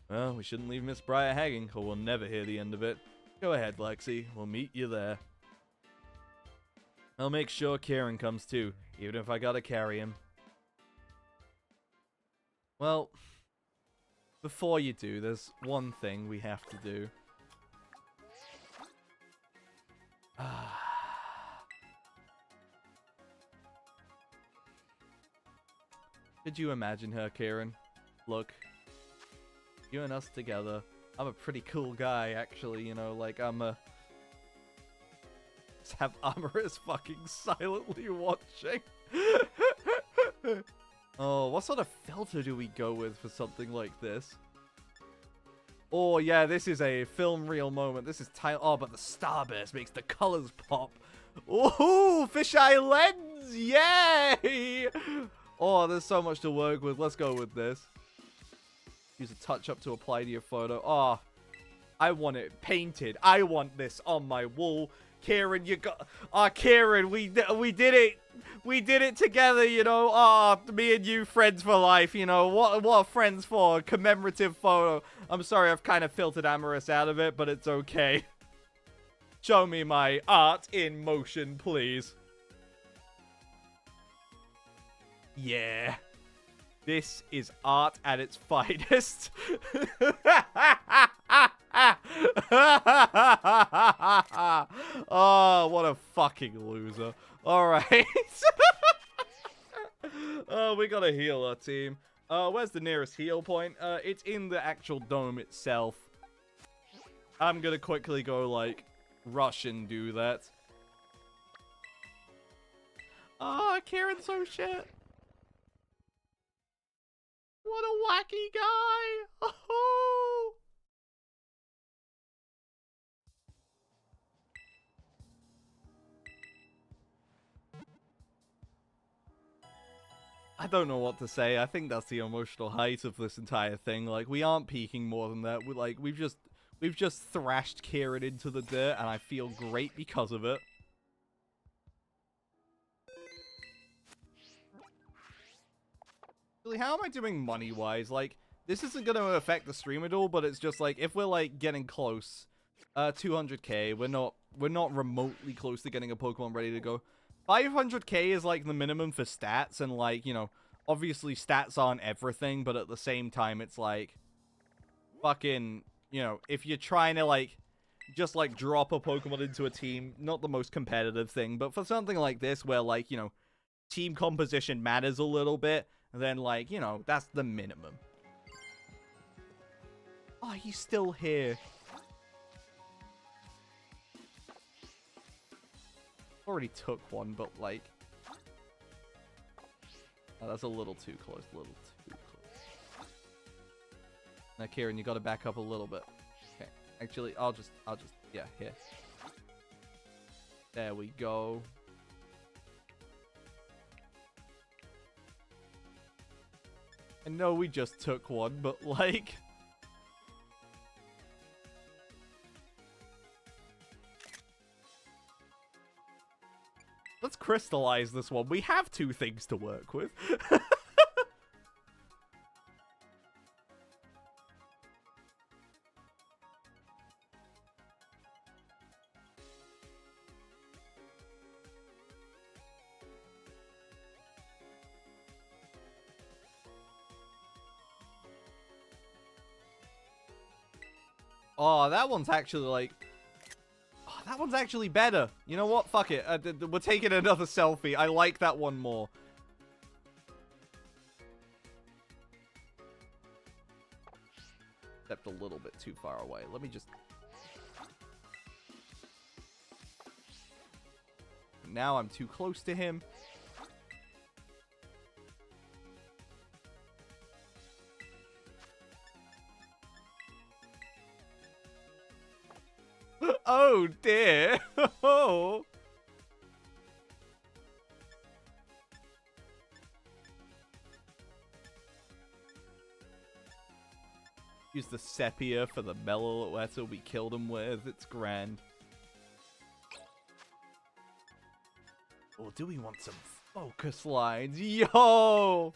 Speaker 1: Well, we shouldn't leave Miss Briar hanging, or we'll never hear the end of it. Go ahead, Lexi. We'll meet you there. I'll make sure Kieran comes too, even if I gotta carry him. Well, before you do, there's one thing we have to do. Could you imagine her, Kieran? Look, you and us together. I'm a pretty cool guy, actually, you know, like, Just have Amaris fucking silently watching. Oh, what sort of filter do we go with for something like this? Oh, yeah, this is a film reel moment. This is oh, but the starburst makes the colors pop. Ooh, fisheye lens! Yay! Oh, there's so much to work with. Let's go with this. Use a touch-up to apply to your photo. Oh, I want it painted. I want this on my wall. Kieran, you got... Oh, Kieran, we did it. We did it together, you know. Oh, me and you, friends for life, you know. What are friends for? A commemorative photo. I'm sorry, I've kind of filtered Amaris out of it, but it's okay. Show me my art in motion, please. Yeah. This is art at its finest. Oh, what a fucking loser. Alright. Oh, we gotta heal our team. Where's the nearest heal point? It's in the actual dome itself. I'm gonna quickly go, like, rush and do that. Oh, Kieran's so shit. What a wacky guy! Oh! I don't know what to say. I think that's the emotional height of this entire thing. Like, we aren't peaking more than that. We've just thrashed Kieran into the dirt, and I feel great because of it. Really, how am I doing money-wise? Like, this isn't going to affect the stream at all, but it's just like, if we're, like, getting close, 200k, we're not remotely close to getting a Pokemon ready to go. 500k is, like, the minimum for stats, and, like, you know, obviously stats aren't everything, but at the same time, it's, like, fucking, you know, if you're trying to, like, just, like, drop a Pokemon into a team, not the most competitive thing, but for something like this, where, like, you know, team composition matters a little bit, then, like, you know, that's the minimum. Oh, he's still here. Already took one, but, like... Oh, that's a little too close, a little too close. Now, Kieran, you gotta back up a little bit. Okay, actually, I'll just, yeah, here. There we go. I know we just took one, but, like... Let's crystallize this one. We have two things to work with. Oh, that one's actually, like... Oh, that one's actually better. You know what? Fuck it. We're taking another selfie. I like that one more. Stepped a little bit too far away. Let me just... Now I'm too close to him. Oh dear. Oh. Use the sepia for the Meloetta we killed him with. It's grand. Or do we want some focus lines? Yo!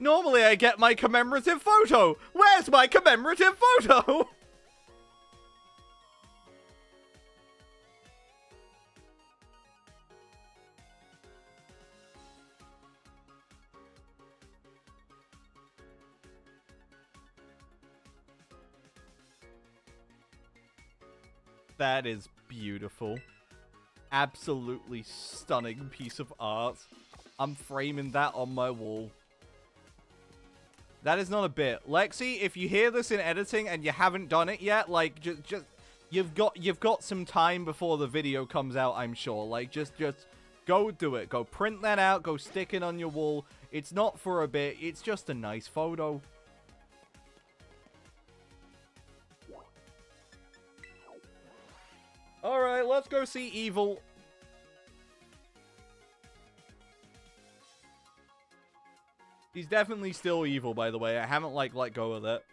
Speaker 1: Normally I get my commemorative photo. Where's my commemorative photo? That is beautiful. Absolutely stunning piece of art. I'm framing that on my wall. That is not a bit. Lexi, if you hear this in editing and you haven't done it yet, like, just you've got some time before the video comes out, I'm sure. Like, just go do it. Go print that out. Go stick it on your wall. It's not for a bit. It's just a nice photo. Alright, let's go see Evil. He's definitely still evil, by the way. I haven't, like, let go of it.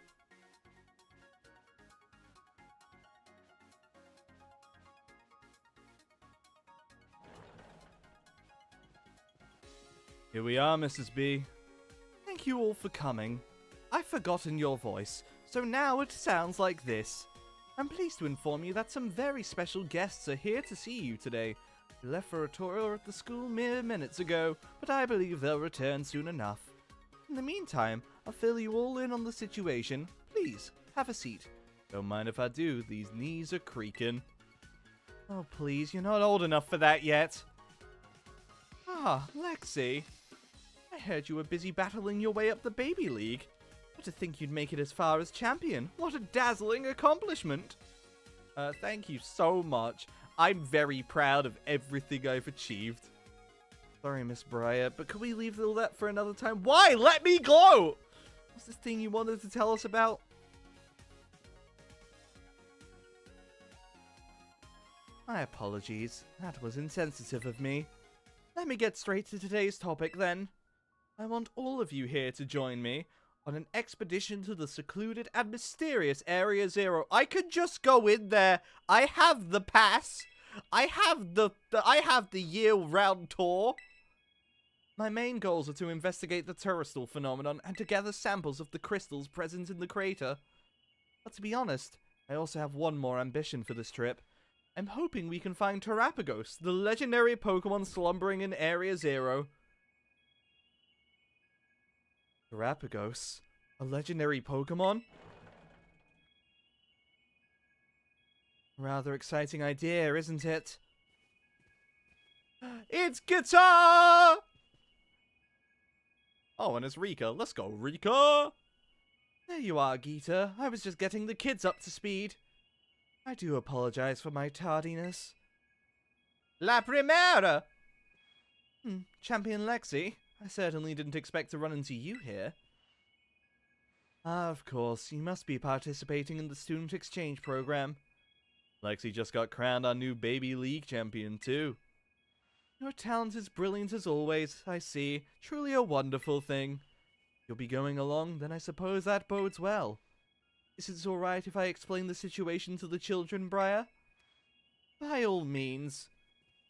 Speaker 1: Here we are, Mrs. B. Thank you all for coming. I've forgotten your voice, so now it sounds like this. I'm pleased to inform you that some very special guests are here to see you today. They left for a tour at the school mere minutes ago, but I believe they'll return soon enough. In the meantime, I'll fill you all in on the situation. Please, have a seat. Don't mind if I do, these knees are creaking. Oh please, you're not old enough for that yet. Ah, Lexi. I heard you were busy battling your way up the baby league. But to think you'd make it as far as champion. What a dazzling accomplishment. Thank you so much. I'm very proud of everything I've achieved. Sorry, Miss Briar, but could we leave all that for another time? Why? Let me glow! What's this thing you wanted to tell us about? My apologies. That was insensitive of me. Let me get straight to today's topic, then. I want all of you here to join me on an expedition to the secluded and mysterious Area Zero. I could just go in there. I have the pass. I have the year-round tour. My main goals are to investigate the terrestrial phenomenon and to gather samples of the crystals present in the crater. But to be honest, I also have one more ambition for this trip. I'm hoping we can find Terrapagos, the legendary Pokemon slumbering in Area Zero. Terrapagos? A legendary Pokemon? Rather exciting idea, isn't it? It's Guitar! Oh, and it's Rika. Let's go, Rika! There you are, Geeta. I was just getting the kids up to speed. I do apologize for my tardiness. La Primera! Champion Lexi, I certainly didn't expect to run into you here. Ah, of course, you must be participating in the student exchange program. Lexi just got crowned our new baby league champion, too. Your talent is brilliant as always, I see. Truly a wonderful thing. You'll be going along, then I suppose that bodes well. Is it alright if I explain the situation to the children, Briar? By all means.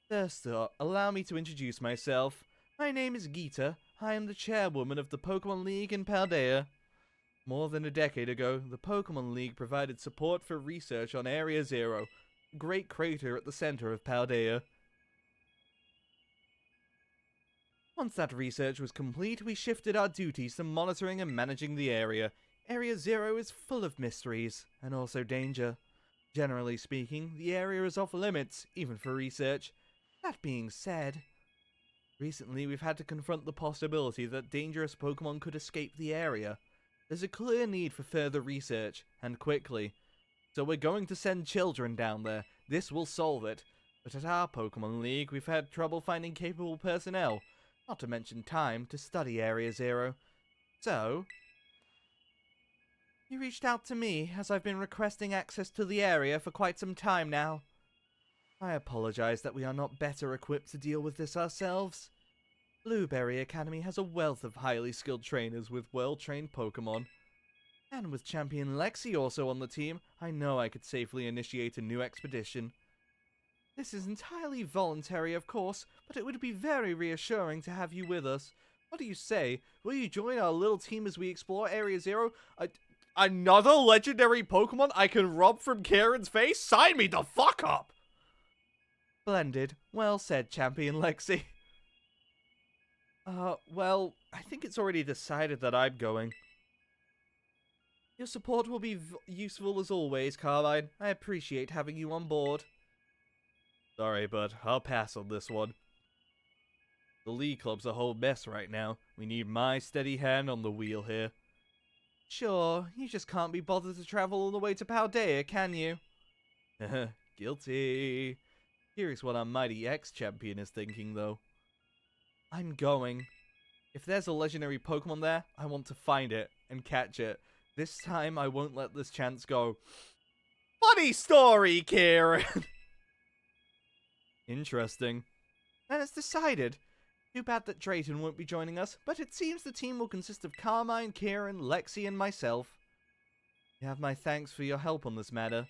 Speaker 1: First up, allow me to introduce myself. My name is Geeta. I am the chairwoman of the Pokemon League in Paldea. More than a decade ago, the Pokemon League provided support for research on Area Zero, a great crater at the center of Paldea. Once that research was complete, we shifted our duties to monitoring and managing the area. Area Zero is full of mysteries, and also danger. Generally speaking, the area is off limits, even for research. That being said, recently we've had to confront the possibility that dangerous Pokemon could escape the area. There's a clear need for further research, and quickly. So we're going to send children down there. This will solve it. But at our Pokemon League, we've had trouble finding capable personnel. Not to mention time to study Area Zero. So, you reached out to me, as I've been requesting access to the area for quite some time now. I apologize that we are not better equipped to deal with this ourselves. Blueberry Academy has a wealth of highly skilled trainers with well-trained Pokemon. And with Champion Lexi also on the team, I know I could safely initiate a new expedition. This is entirely voluntary, of course, but it would be very reassuring to have you with us. What do you say? Will you join our little team as we explore Area Zero? Another legendary Pokemon I can rob from Kieran's face? Sign me the fuck up! Splendid. Well said, Champion Lexi. Well, I think it's already decided that I'm going. Your support will be useful as always, Carmine. I appreciate having you on board. Sorry, but I'll pass on this one. The League Club's a whole mess right now. We need my steady hand on the wheel here. Sure, you just can't be bothered to travel all the way to Paldea, can you? Guilty. Here's what our mighty ex-champion is thinking, though. I'm going. If there's a legendary Pokemon there, I want to find it and catch it. This time, I won't let this chance go. Funny story, Kieran! Interesting. And it's decided. Too bad that Drayton won't be joining us, but it seems the team will consist of Carmine, Kieran, Lexi, and myself. You have my thanks for your help on this matter.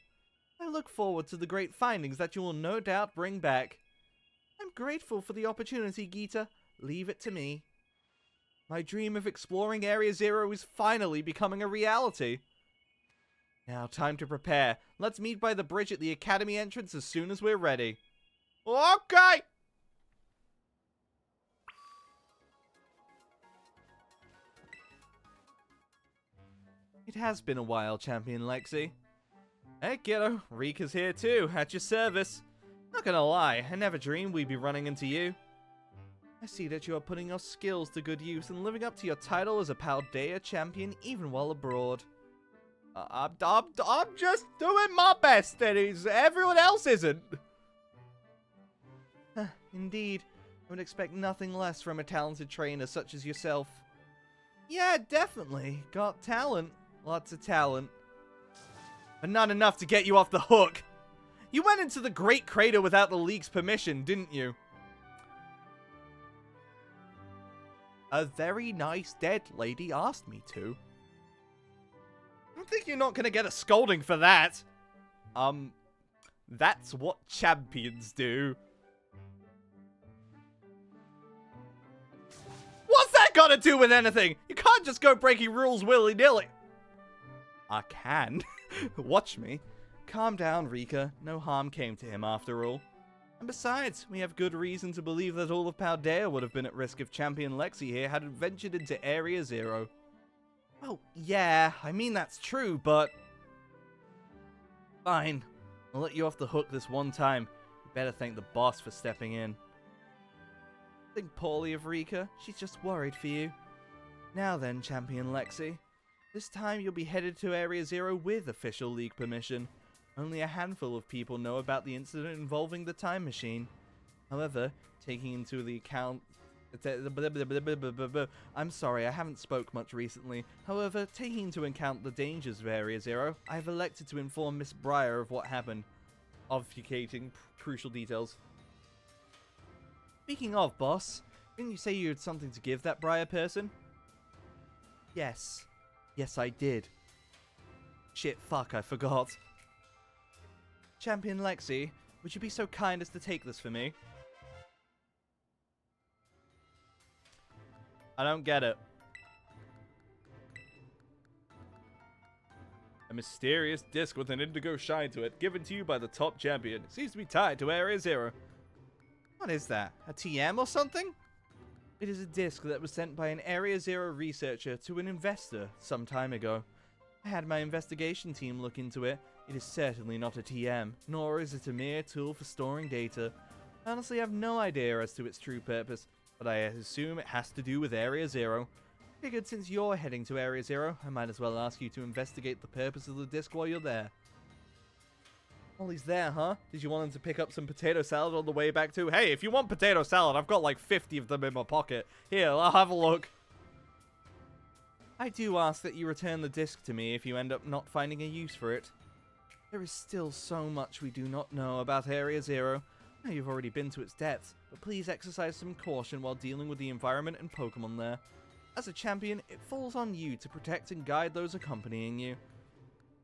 Speaker 1: I look forward to the great findings that you will no doubt bring back. I'm grateful for the opportunity, Geeta. Leave it to me. My dream of exploring Area Zero is finally becoming a reality. Now, time to prepare. Let's meet by the bridge at the Academy entrance as soon as we're ready. Okay! It has been a while, Champion Lexi. Hey, kiddo. Rika's here too, at your service. Not gonna lie, I never dreamed we'd be running into you. I see that you are putting your skills to good use and living up to your title as a Paldea champion even while abroad. I'm just doing my best, and everyone else isn't. Indeed, I would expect nothing less from a talented trainer such as yourself. Yeah, definitely. Got talent. Lots of talent. But not enough to get you off the hook. You went into the Great Crater without the League's permission, didn't you? A very nice dead lady asked me to. I think you're not gonna get a scolding for that. That's what champions do. What's that got to do with anything? You can't just go breaking rules willy-nilly. I can. Watch me. Calm down, Rika. No harm came to him after all. And besides, we have good reason to believe that all of Paldea would have been at risk if Champion Lexi here hadn't ventured into Area Zero. Well, yeah, I mean that's true, but... Fine. I'll let you off the hook this one time. You better thank the boss for stepping in. Think poorly of Rika. She's just worried for you. Now then, Champion Lexi. This time you'll be headed to Area Zero with official League permission. Only a handful of people know about the incident involving the time machine. However, taking into the account... I'm sorry, I haven't spoke much recently. However, taking into account the dangers of Area Zero, I've elected to inform Miss Briar of what happened, obfuscating crucial details. Speaking of, boss, didn't you say you had something to give that Briar person? Yes. Yes, I did. Shit, fuck, I forgot. Champion Lexi, would you be so kind as to take this for me? I don't get it. A mysterious disc with an indigo shine to it, given to you by the top champion. It seems to be tied to Area Zero. What is that? A TM or something? It is a disc that was sent by an Area Zero researcher to an investor some time ago. I had my investigation team look into it. It is certainly not a TM, nor is it a mere tool for storing data. I honestly have no idea as to its true purpose, but I assume it has to do with Area Zero. Figured since you're heading to Area Zero, I might as well ask you to investigate the purpose of the disc while you're there. Well, he's there, huh? Did you want him to pick up some potato salad on the way back too? Hey, if you want potato salad, I've got like 50 of them in my pocket. Here, I'll have a look. I do ask that you return the disc to me if you end up not finding a use for it. There is still so much we do not know about Area Zero. I know you've already been to its depths, but please exercise some caution while dealing with the environment and Pokemon there. As a champion, it falls on you to protect and guide those accompanying you.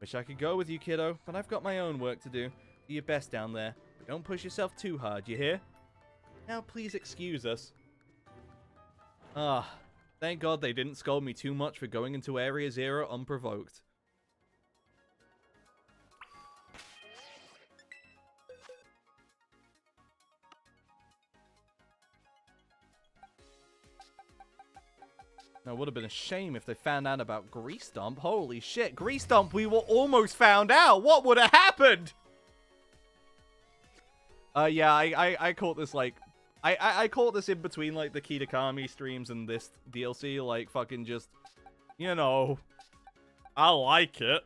Speaker 1: Wish I could go with you, kiddo, but I've got my own work to do. Do your best down there, but don't push yourself too hard, you hear? Now please excuse us. Thank God they didn't scold me too much for going into Area Zero unprovoked. No, it would have been a shame if they found out about Grease Dump. Holy shit, Grease Dump, we were almost found out. What would have happened? Yeah, I caught this, like, I caught this in between, like, the Kitakami streams and this DLC, like, fucking just, you know, I like it.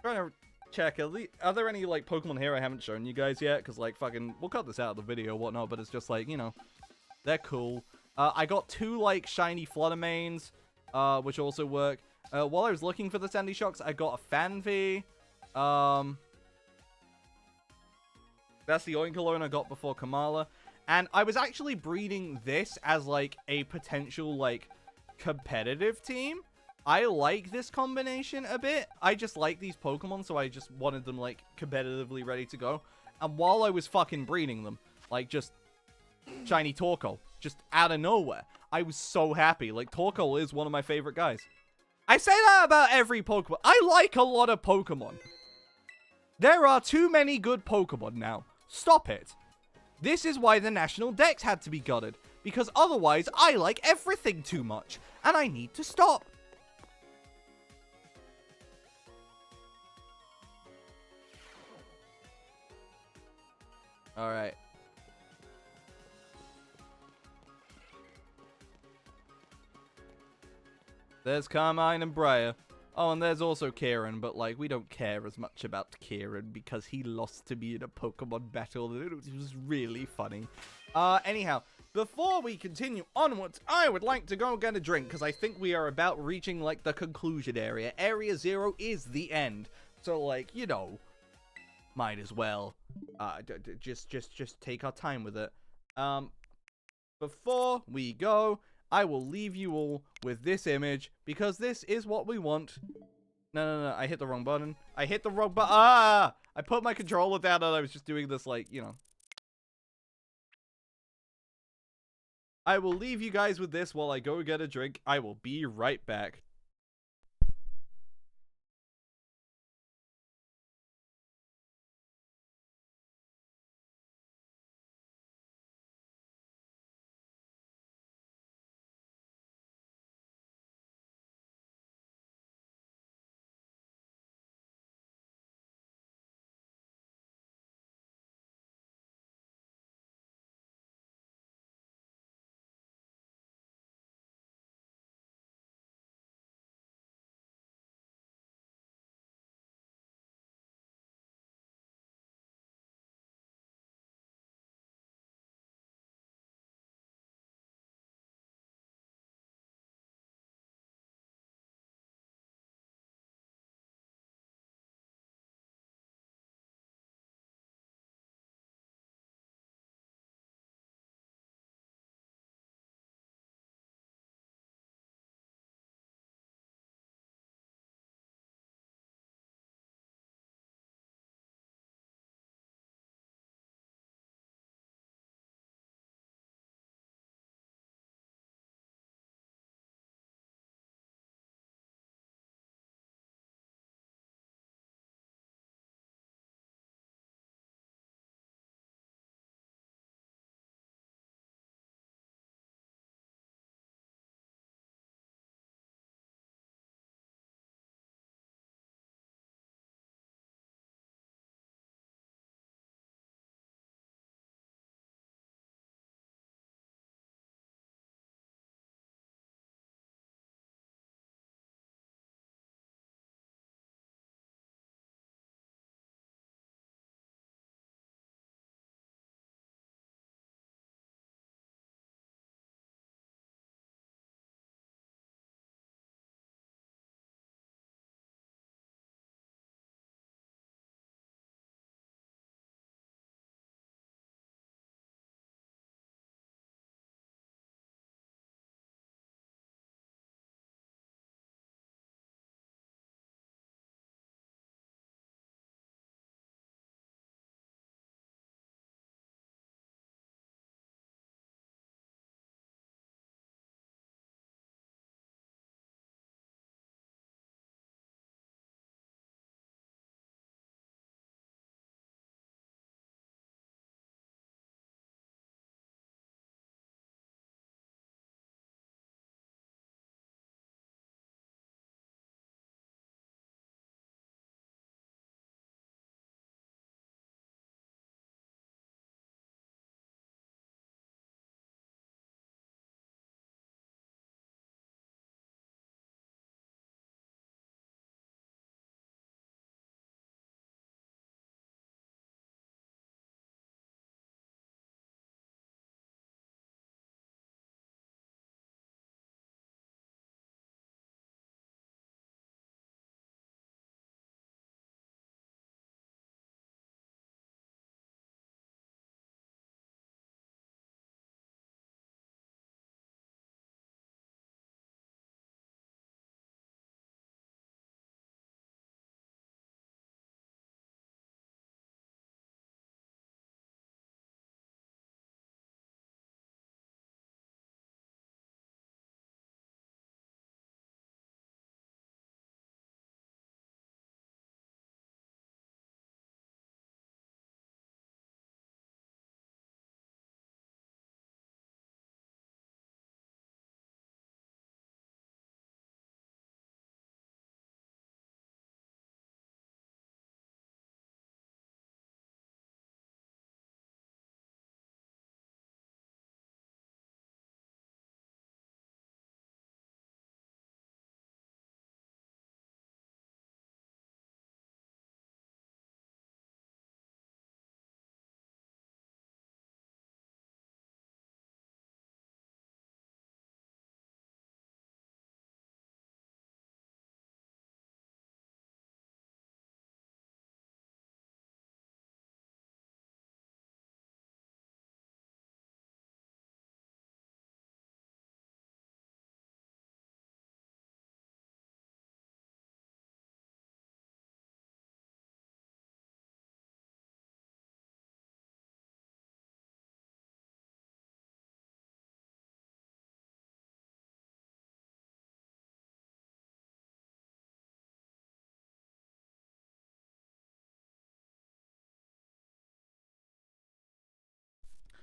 Speaker 1: Trying to check, are there any, like, Pokemon here I haven't shown you guys yet? Because, like, fucking, we'll cut this out of the video or whatnot, but it's just, like, you know, they're cool. I got 2, like, shiny Fluttermanes, which also work. While I was looking for the Sandy Shocks, I got a Fanvi. That's the Oinkologne I got before Kamala. And I was actually breeding this as, like, a potential, like, competitive team. I like this combination a bit. I just like these Pokemon, so I just wanted them, like, competitively ready to go. And while I was fucking breeding them, like, just shiny Torkoal, just out of nowhere, I was so happy. Like, Torkoal is one of my favorite guys. I say that about every Pokemon. I like a lot of Pokemon. There are too many good Pokemon now. Stop it. This is why the National Dex had to be gutted, because otherwise I like everything too much, and I need to stop. Alright. There's Carmine and Briar. Oh, and there's also Kieran, but, like, we don't care as much about Kieran because he lost to me in a Pokemon battle. It was really funny. Anyhow, before we continue onwards, I would like to go get a drink because I think we are about reaching, like, the conclusion area. Area 0 is the end. So, like, you know, might as well, just take our time with it. Before we go, I will leave you all with this image, because this is what we want. No, I hit the wrong button. I hit the wrong button. Ah! I put my controller down and I was just doing this, like, you know. I will leave you guys with this while I go get a drink. I will be right back.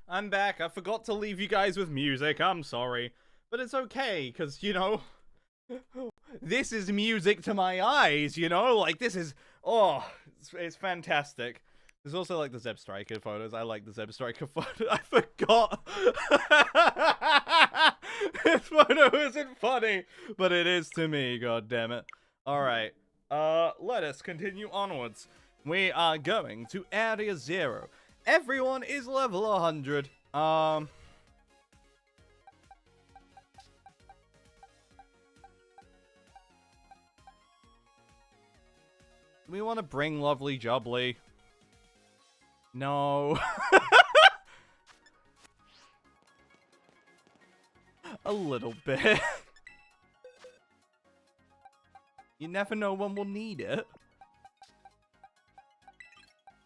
Speaker 1: I'm back. I forgot to leave you guys with music. I'm sorry. But it's okay, because, you know, this is music to my eyes, you know? Like, this is, oh, it's fantastic. There's also, like, the Zeb Striker photos. I like the Zeb Striker photo. I forgot. This photo isn't funny, but it is to me, god damn it. Alright, let us continue onwards. We are going to Area 0. Everyone is level 100. We want to bring Lovely Jubbly. No. A little bit. You never know when we'll need it.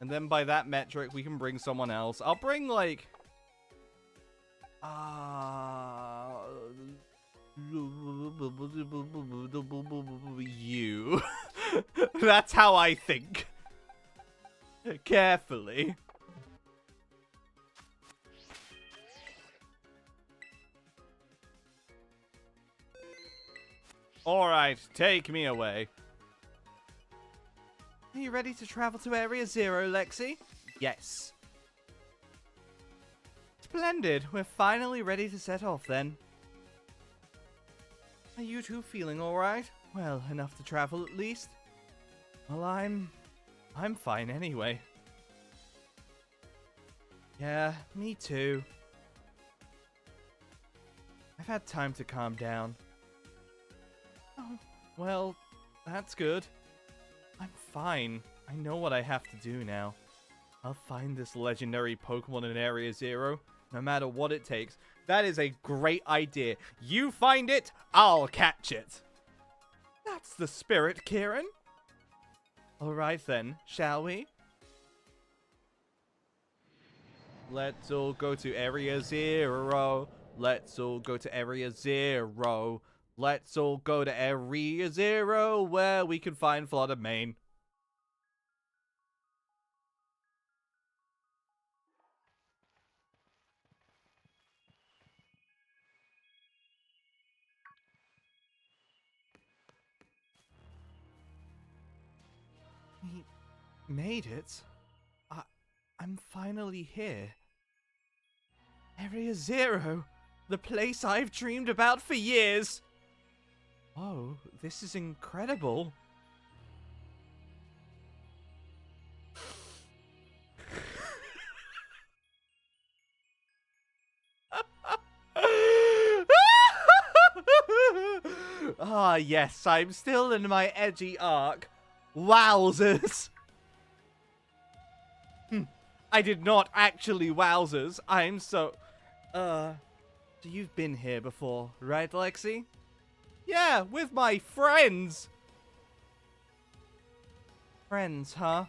Speaker 1: And then by that metric, we can bring someone else. I'll bring, like... you. That's how I think. Carefully. Alright, take me away. Are you ready to travel to Area 0, Lexi? Yes. Splendid. We're finally ready to set off then. Are you two feeling alright? Well, enough to travel at least. Well, I'm fine anyway. Yeah, me too. I've had time to calm down. Oh, well, that's good. I'm fine. I know what I have to do now. I'll find this legendary Pokemon in Area 0, no matter what it takes. That is a great idea. You find it, I'll catch it. That's the spirit, Kieran. Alright then, shall we? Let's all go to Area 0. Let's all go to Area 0. Let's all go to Area 0 where we can find Flood of Main. We made it. I'm finally here. Area 0, the place I've dreamed about for years. Oh, this is incredible. Ah, yes, I'm still in my edgy arc. Wowzers. I did not actually wowzers. I'm so... So you've been here before, right, Lexi? Yeah, with my friends. Friends, huh?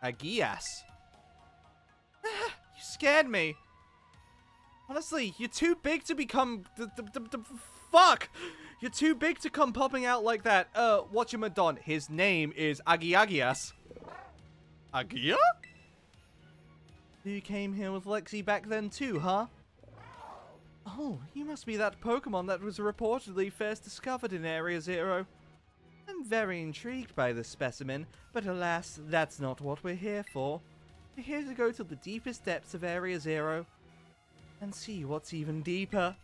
Speaker 1: Agias. You scared me. Honestly, you're too big to become... Fuck! You're too big to come popping out like that. Whatchamadon. His name is Agiagias. Agia? You came here with Lexi back then too, huh? Oh, you must be that Pokemon that was reportedly first discovered in Area 0. I'm very intrigued by this specimen, but alas, that's not what we're here for. We're here to go to the deepest depths of Area 0 and see what's even deeper.